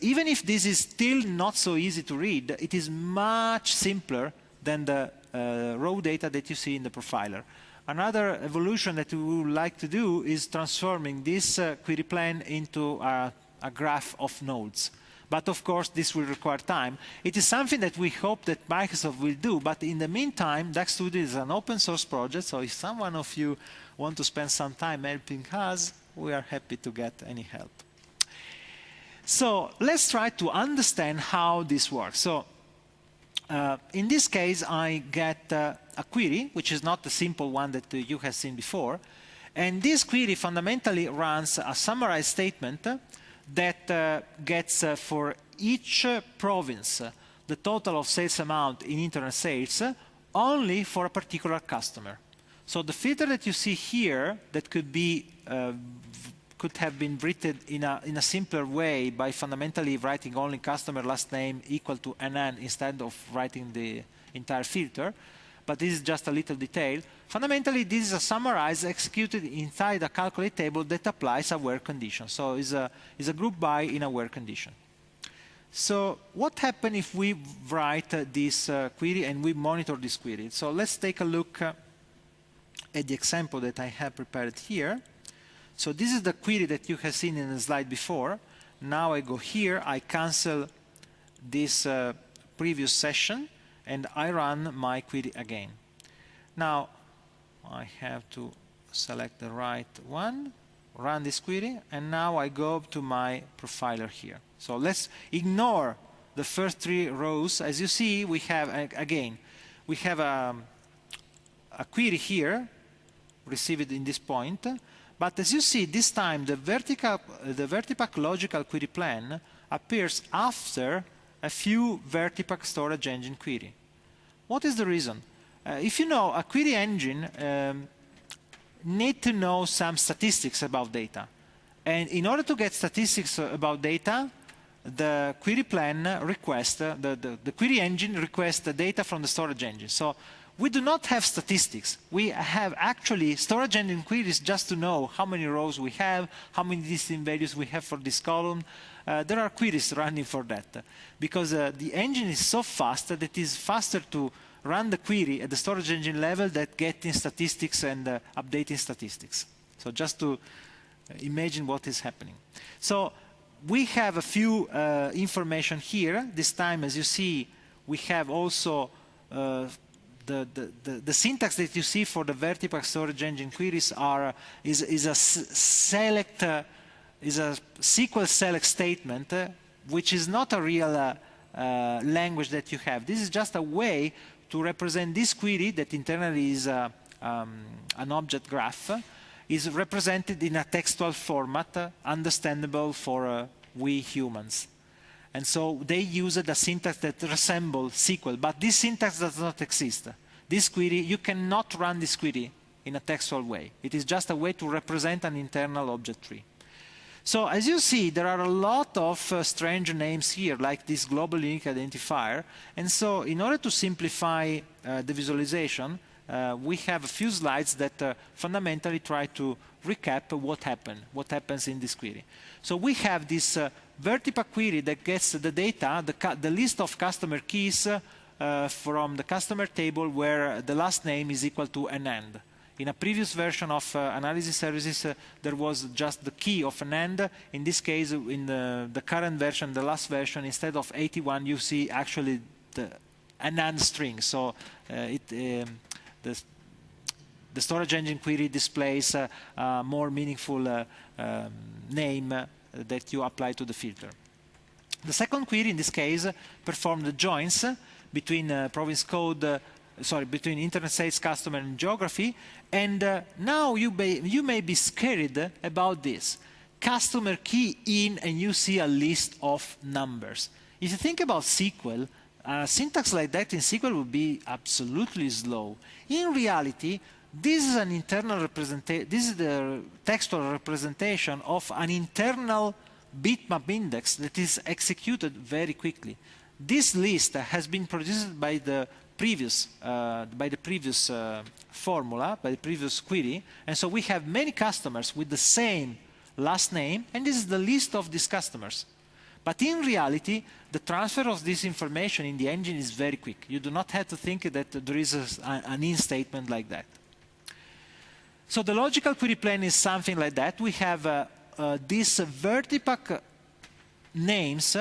even if this is still not so easy to read, it is much simpler than the raw data that you see in the profiler. Another evolution that we would like to do is transforming this query plan into a graph of nodes. But of course, this will require time. It is something that we hope that Microsoft will do. But in the meantime, DAX Studio is an open source project. So if someone of you want to spend some time helping us, we are happy to get any help. So let's try to understand how this works. So in this case, I get a query, which is not the simple one that you have seen before. And this query fundamentally runs a summarized statement that gets for each province the total of sales amount in internet sales only for a particular customer. So the filter that you see here that could have been written in a simpler way by fundamentally writing only customer last name equal to NN instead of writing the entire filter. But this is just a little detail. Fundamentally, this is a summarize executed inside a calculate table that applies a where condition. So it's a group by in a where condition. So what happens if we write this query and we monitor this query? So let's take a look at the example that I have prepared here. So this is the query that you have seen in the slide before. Now I go here, I cancel this previous session, and I run my query again. Now, I have to select the right one, run this query, and now I go to my profiler here. So let's ignore the first 3 rows. As you see, we have, again, we have a query here, received in this point, but as you see, this time the Vertipack logical query plan appears after a few Vertipack storage engine query. What is the reason? If you know, a query engine need to know some statistics about data. And in order to get statistics about data, the query plan requests, the query engine requests the data from the storage engine. So we do not have statistics. We have actually storage engine queries just to know how many rows we have, how many distinct values we have for this column. There are queries running for that because the engine is so fast that it is faster to run the query at the storage engine level than getting statistics and updating statistics. So just to imagine what is happening. So we have a few information here. This time, as you see, we have also the syntax that you see for the Vertipack storage engine queries is a SQL select statement, which is not a real language that you have. This is just a way to represent this query that internally is an object graph, is represented in a textual format, understandable for we humans. And so they used a syntax that resembles SQL, but this syntax does not exist. This query, you cannot run this query in a textual way. It is just a way to represent an internal object tree. So as you see, there are a lot of strange names here, like this global unique identifier. And so in order to simplify the visualization, we have a few slides that fundamentally try to recap what happens in this query. So we have this Vertipack query that gets the data, the list of customer keys from the customer table where the last name is equal to an AND. In a previous version of analysis services, there was just the key of an AND. In this case, in the current version, the last version, instead of 81, you see actually an AND string. So the storage engine query displays a more meaningful name that you apply to the filter. The second query, in this case, performed the joins between province code, between internet sales, customer, and geography. And now you may be scared about this. Customer key in, and you see a list of numbers. If you think about SQL, syntax like that in SQL would be absolutely slow. In reality, this is an internal representation. This is the textual representation of an internal bitmap index that is executed very quickly. This list has been produced by the previous formula, by the previous query, and so we have many customers with the same last name, and this is the list of these customers. But in reality, the transfer of this information in the engine is very quick. You do not have to think that there is an in statement like that. So the logical query plan is something like that. We have these Vertipack names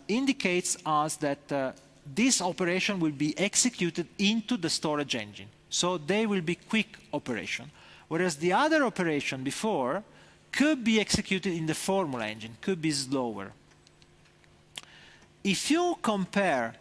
indicates us that this operation will be executed into the storage engine. So they will be quick operation. Whereas the other operation before could be executed in the formula engine, could be slower. If you compare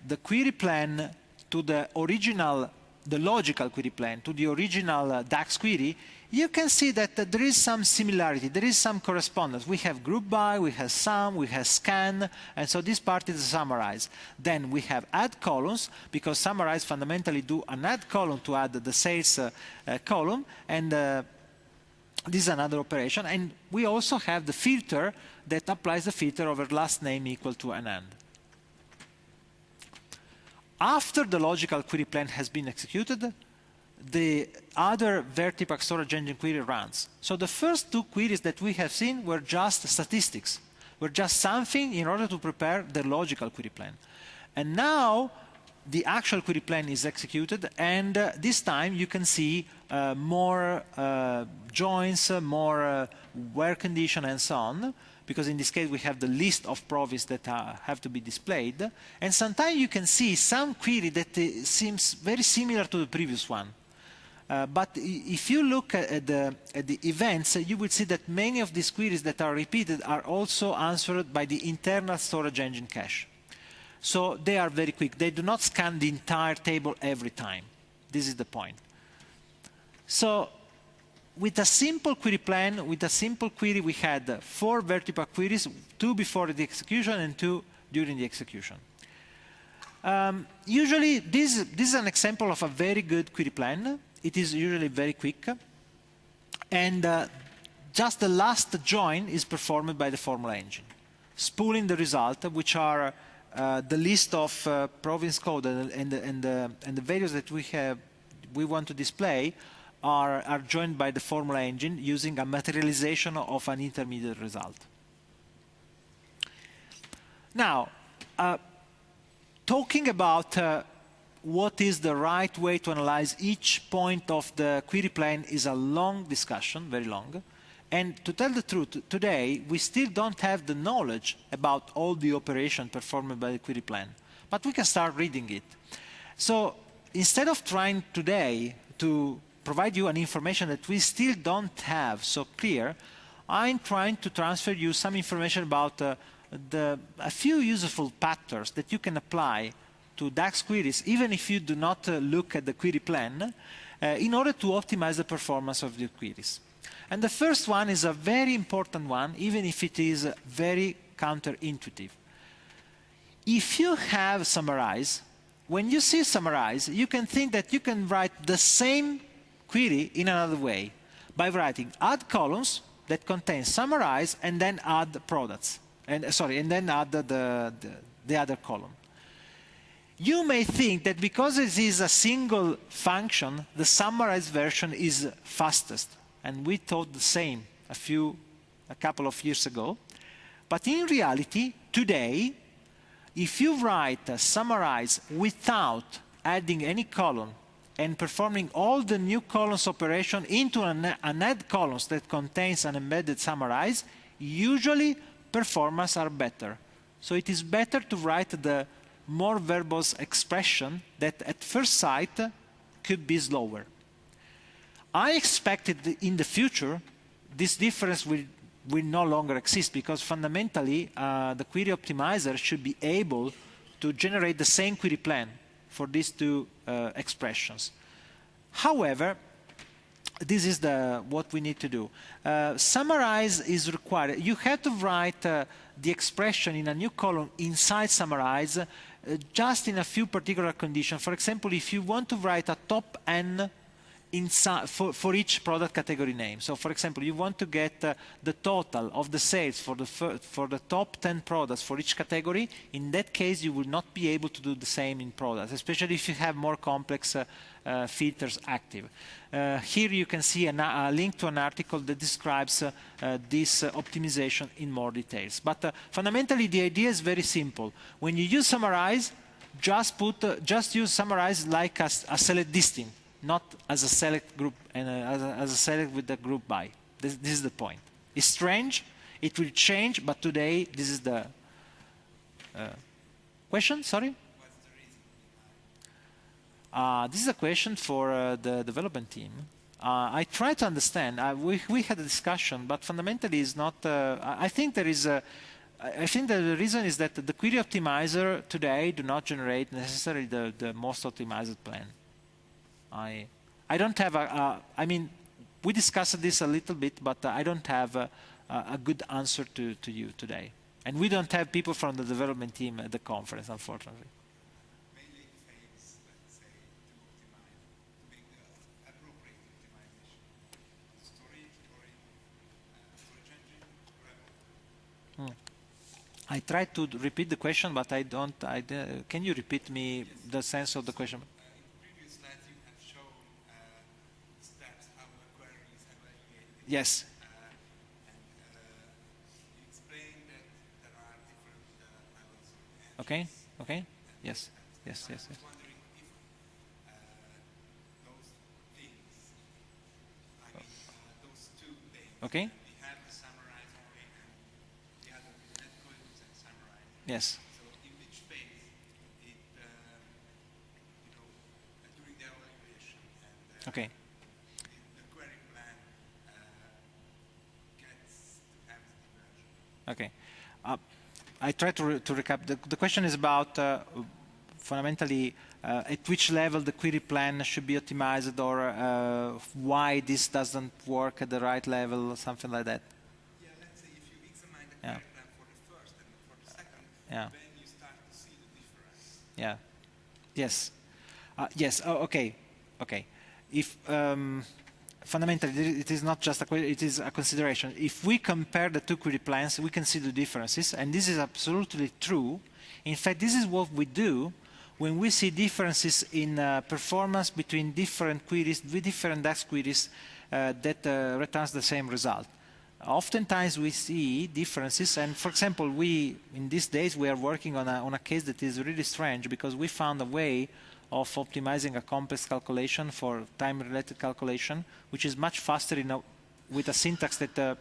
the query plan to the original, the logical query plan to the original DAX query, you can see that there is some similarity, there is some correspondence. We have group by, we have sum, we have scan, and so this part is summarize. Then we have add columns, because summarize fundamentally do an add column to add the sales column, and this is another operation. And we also have the filter that applies the filter over last name equal to an AND. After the logical query plan has been executed, the other vertipack storage engine query runs. So the first two queries that we have seen were just statistics, were just something in order to prepare the logical query plan. And now the actual query plan is executed, and this time you can see more joins, more where condition, and so on, because in this case we have the list of provis that have to be displayed. And sometimes you can see some query that seems very similar to the previous one. But if you look at the events, you will see that many of these queries that are repeated are also answered by the internal storage engine cache. So they are very quick. They do not scan the entire table every time. This is the point. So with a simple query plan, with a simple query, we had 4 vertipack queries, 2 before the execution and 2 during the execution. Usually, this is an example of a very good query plan. It is usually very quick. And just the last join is performed by the formula engine, spooling the result, which are the list of province code and the values that we want to display are joined by the formula engine using a materialization of an intermediate result. Now, talking about what is the right way to analyze each point of the query plan is a long discussion, very long. And to tell the truth, today we still don't have the knowledge about all the operations performed by the query plan, but we can start reading it. So instead of trying today to provide you an information that we still don't have so clear, I'm trying to transfer you some information about a few useful patterns that you can apply to DAX queries, even if you do not look at the query plan, in order to optimize the performance of the queries. And the first one is a very important one, even if it is very counterintuitive. If you have summarize, when you see summarize, you can think that you can write the same query in another way by writing add columns that contain summarize and then add products, and then add the other column. You may think that because it is a single function, the summarized version is fastest. And we thought the same a couple of years ago. But in reality, today, if you write a summarize without adding any column and performing all the new columns operation into an add columns that contains an embedded summarize, usually performance are better. So it is better to write the more verbose expression that at first sight could be slower. I expected in the future this difference will no longer exist, because fundamentally the query optimizer should be able to generate the same query plan for these two expressions. However, this is what we need to do. Summarize is required. You have to write the expression in a new column inside summarize just in a few particular conditions. For example, if you want to write a top n inside for each product category name. So, for example, you want to get the total of the sales for the top 10 products for each category. In that case, you will not be able to do the same in products, especially if you have more complex filters active. Here you can see a link to an article that describes this optimization in more details. But fundamentally, the idea is very simple. When you use summarize, just use summarize like a select distinct, not as a select group and as a select with the group by. This is the point. It's strange. It will change, but today this is Question, sorry? This is a question for the development team. I try to understand. We had a discussion, but fundamentally is not. I think there is a. I think that the reason is that the query optimizer today do not generate necessarily the most optimized plan. I don't have I mean, we discussed this a little bit, but I don't have a good answer to you today. And we don't have people from the development team at the conference, unfortunately. Mainly it fails, let's say, to optimize, to make the appropriate optimization. Storage engine, whatever. I tried to repeat the question, but I don't. Can you repeat me the sense of the question? In previous slides, you have shown steps how a query is evaluated. Yes. You explained that there are different levels of engines. Okay. Okay. Yes. Yes. Yes. I Yes. was wondering if those things, those two things, Okay. we have the summarize only and the other with netcodes and summarize. Yes. So in which phase it, during the evaluation and Okay. the query plan gets to have the diversion. Okay. I try to recap. The question is about fundamentally at which level the query plan should be optimized, or why this doesn't work at the right level, something like that. Yeah, let's say if you examine the query plan for the first and for the second, then you start to see the difference. Yeah. Yes. Yes. Oh, okay. Okay. If fundamentally, it is not just a query, it is a consideration. If we compare the two query plans, we can see the differences, and this is absolutely true. In fact, this is what we do when we see differences in performance between different queries, with different DAX queries that returns the same result. Oftentimes we see differences, and for example, in these days we are working on a case that is really strange, because we found a way of optimizing a complex calculation for time-related calculation, which is much faster with a syntax that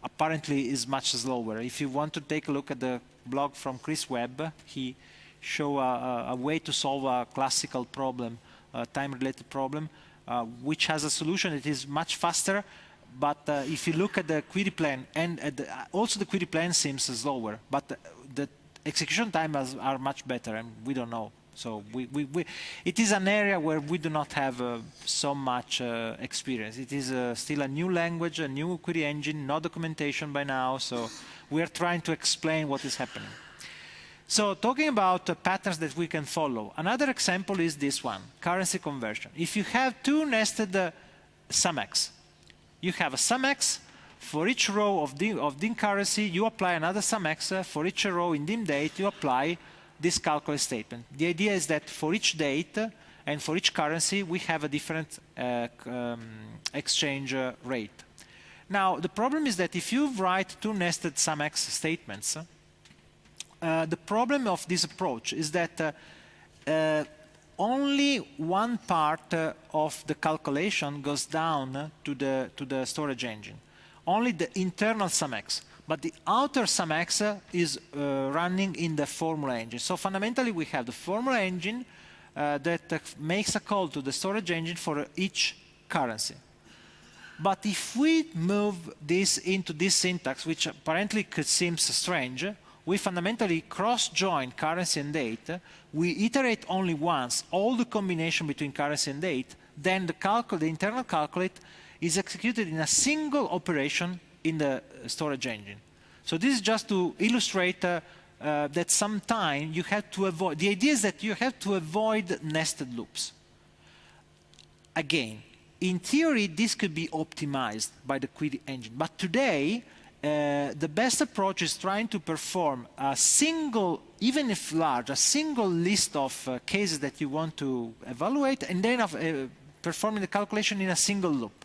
apparently is much slower. If you want to take a look at the blog from Chris Webb, he showed a way to solve a classical problem, a time-related problem, which has a solution that is much faster. But if you look at the query plan, and also the query plan seems slower, but the execution times are much better, and we don't know. So it is an area where we do not have so much experience. It is still a new language, a new query engine, no documentation by now. So we are trying to explain what is happening. So talking about patterns that we can follow, another example is this one, currency conversion. If you have two nested SumX, you have a SumX for each row of dim currency, you apply another SumX for each row in dim date, you apply this calculate statement. The idea is that for each date and for each currency, we have a different exchange rate. Now, the problem is that if you write two nested SumX statements, the problem of this approach is that only one part of the calculation goes down to the storage engine, only the internal SumX. But the outer SumX is running in the formula engine. So fundamentally, we have the formula engine that makes a call to the storage engine for each currency. But if we move this into this syntax, which apparently seems strange, we fundamentally cross-join currency and date. We iterate only once all the combination between currency and date. Then the internal calculate is executed in a single operation in the storage engine. So this is just to illustrate that sometimes you have to avoid, the idea is that you have to avoid nested loops. Again, in theory, this could be optimized by the query engine. But today, the best approach is trying to perform a single, even if large, a single list of cases that you want to evaluate, and then performing the calculation in a single loop.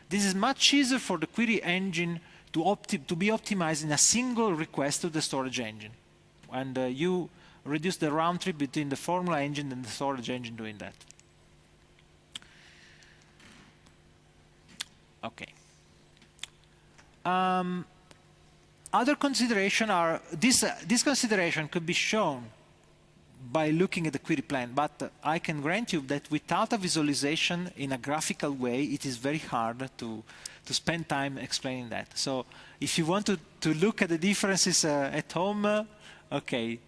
This is much easier for the query engine to be optimized in a single request to the storage engine. And you reduce the round trip between the formula engine and the storage engine doing that. Okay. Other consideration are, this consideration could be shown by looking at the query plan, but I can grant you that without a visualization in a graphical way, it is very hard to spend time explaining that. So if you want to look at the differences at home, okay,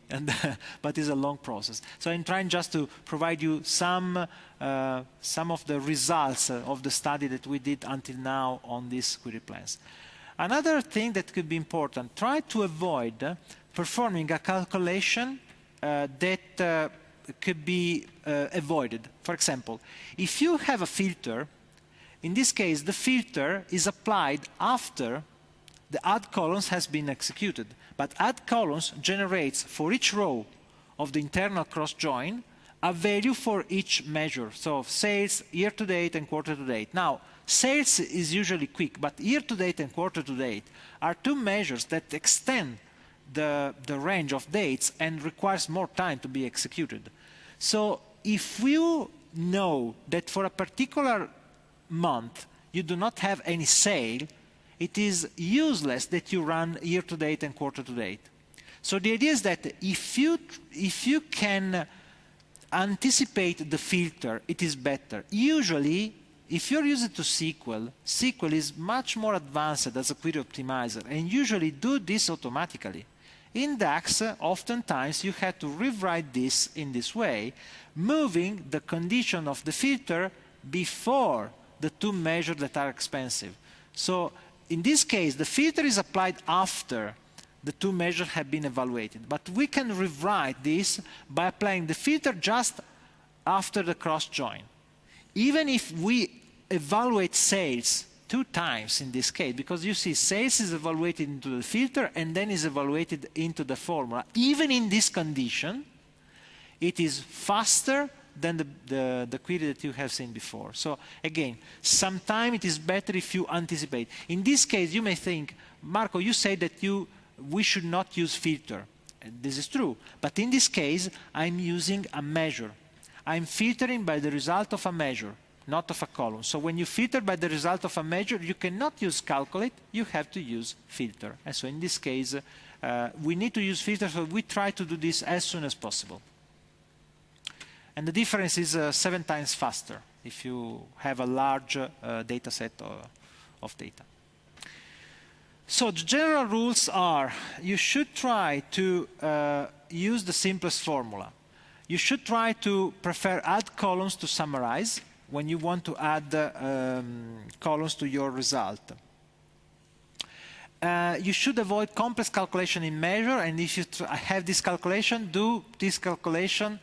but it's a long process. So I'm trying just to provide you some of the results of the study that we did until now on these query plans. Another thing that could be important, try to avoid performing a calculation that could be avoided. For example, if you have a filter, in this case, the filter is applied after the add columns has been executed. But add columns generates for each row of the internal cross join a value for each measure. So sales, year to date and quarter to date. Now, sales is usually quick, but year to date and quarter to date are two measures that extend the range of dates and requires more time to be executed. So if you know that for a particular month you do not have any sale, it is useless that you run year to date and quarter to date. So the idea is that if you can anticipate the filter, it is better. Usually, if you're using to SQL, SQL is much more advanced as a query optimizer and usually do this automatically. In DAX, oftentimes you have to rewrite this in this way, moving the condition of the filter before the two measures that are expensive. So in this case, the filter is applied after the two measures have been evaluated. But we can rewrite this by applying the filter just after the cross join. Even if we evaluate sales 2 times in this case, because you see sales is evaluated into the filter and then is evaluated into the formula. Even in this condition, it is faster than the query that you have seen before. So again, sometimes it is better if you anticipate. In this case, you may think, Marco, you say that we should not use filter. And this is true. But in this case, I'm using a measure. I'm filtering by the result of a measure, not of a column. So when you filter by the result of a measure, you cannot use calculate, you have to use filter. And so in this case, we need to use filter, so we try to do this as soon as possible. And the difference is 7 times faster if you have a large data set of data. So the general rules are, you should try to use the simplest formula. You should try to prefer add columns to summarize when you want to add columns to your result. You should avoid complex calculation in measure, and if you have this calculation, do this calculation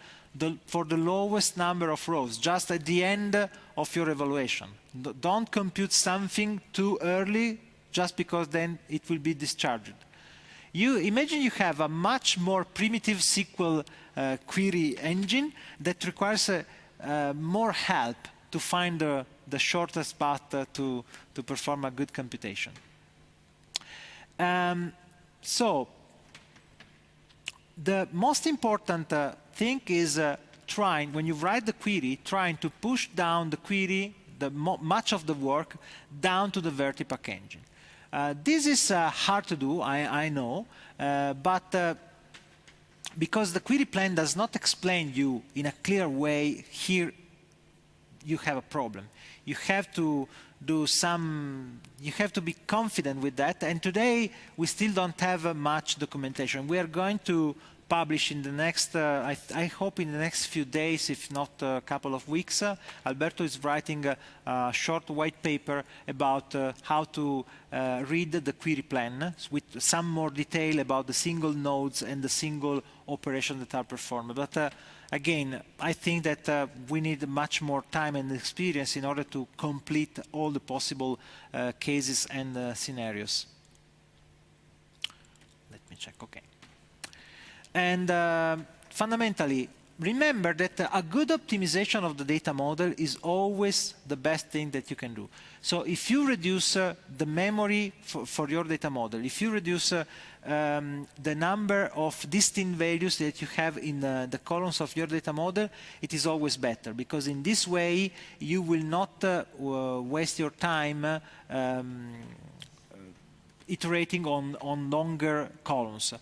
for the lowest number of rows, just at the end of your evaluation. Don't compute something too early, just because then it will be discharged. You imagine you have a much more primitive SQL query engine that requires more help to find the shortest path to perform a good computation. So the most important thing is trying, when you write the query, trying to push down the query, much of the work, down to the VertiPack engine. This is hard to do, I know, but because the query plan does not explain you in a clear way, here you have a problem. You have to do you have to be confident with that, and today we still don't have much documentation. We are going to publish in the next, I hope in the next few days, if not a couple of weeks. Alberto is writing a short white paper about how to read the query plan with some more detail about the single nodes and the single operations that are performed. But again, I think that we need much more time and experience in order to complete all the possible cases and scenarios. Let me check, okay. And fundamentally, remember that a good optimization of the data model is always the best thing that you can do. So if you reduce the memory for your data model, if you reduce the number of distinct values that you have in the columns of your data model, it is always better, because in this way you will not waste your time iterating on longer columns.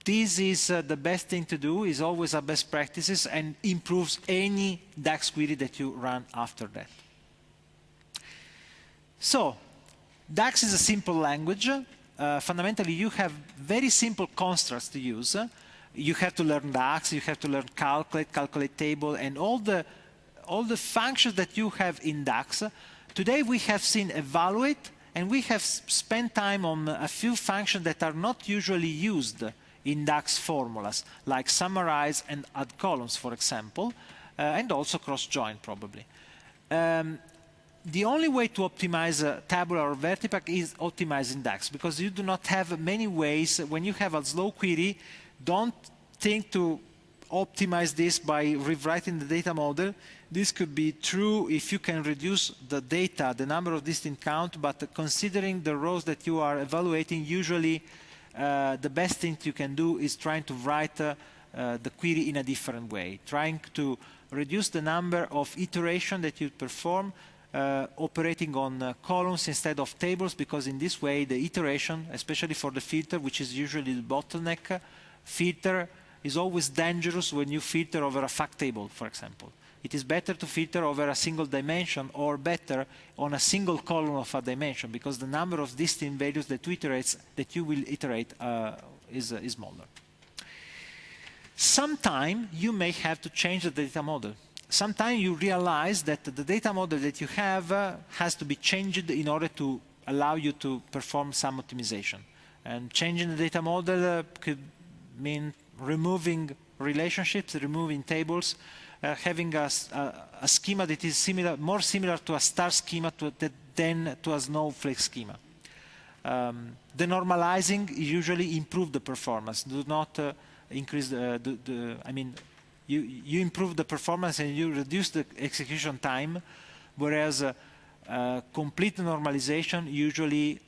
This is the best thing to do, is always a best practices, and improves any DAX query that you run after that. So, DAX is a simple language. Fundamentally, you have very simple constructs to use. You have to learn DAX, you have to learn calculate table, and all the functions that you have in DAX. Today we have seen evaluate, and we have spent time on a few functions that are not usually used in DAX formulas, like summarize and add columns, for example, and also cross-join, probably. The only way to optimize tabular or vertipack is optimizing DAX, because you do not have many ways. When you have a slow query, don't think to optimize this by rewriting the data model. This could be true if you can reduce the data, the number of distinct count, but considering the rows that you are evaluating, usually the best thing you can do is trying to write the query in a different way, trying to reduce the number of iterations that you perform, operating on columns instead of tables, because in this way the iteration, especially for the filter, which is usually the bottleneck, filter is always dangerous when you filter over a fact table, for example. It is better to filter over a single dimension, or better on a single column of a dimension, because the number of distinct values that you will iterate is smaller. Sometime you may have to change the data model. Sometimes you realize that the data model that you have has to be changed in order to allow you to perform some optimization. And changing the data model could mean removing relationships, removing tables, having a schema that is more similar to a star schema than to a snowflake schema. The normalizing usually improve the performance. Do not increase I mean, you improve the performance and you reduce the execution time, whereas complete normalization usually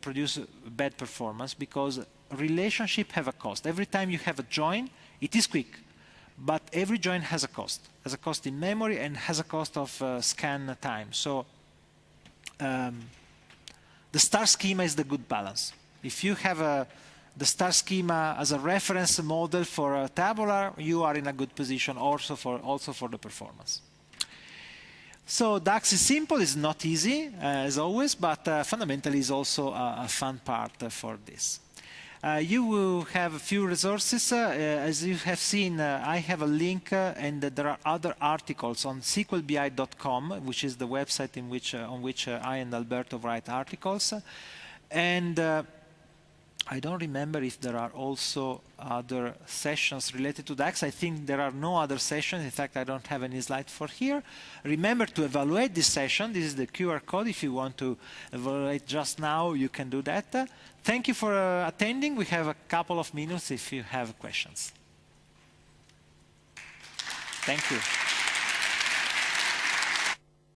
produce bad performance, because relationships have a cost. Every time you have a join, it is quick, but every join has a cost in memory and has a cost of scan time. So the star schema is the good balance. If you have the star schema as a reference model for a tabular, you are in a good position also for the performance. So DAX is simple, it's not easy as always, but fundamentally is also a fun part for this. You will have a few resources. As you have seen, I have a link, and there are other articles on sqlbi.com, which is the website on which I and Alberto write articles. And I don't remember if there are also other sessions related to DAX. I think there are no other sessions. In fact, I don't have any slide for here. Remember to evaluate this session. This is the QR code. If you want to evaluate just now, you can do that. Thank you for attending. We have a couple of minutes if you have questions. Thank you.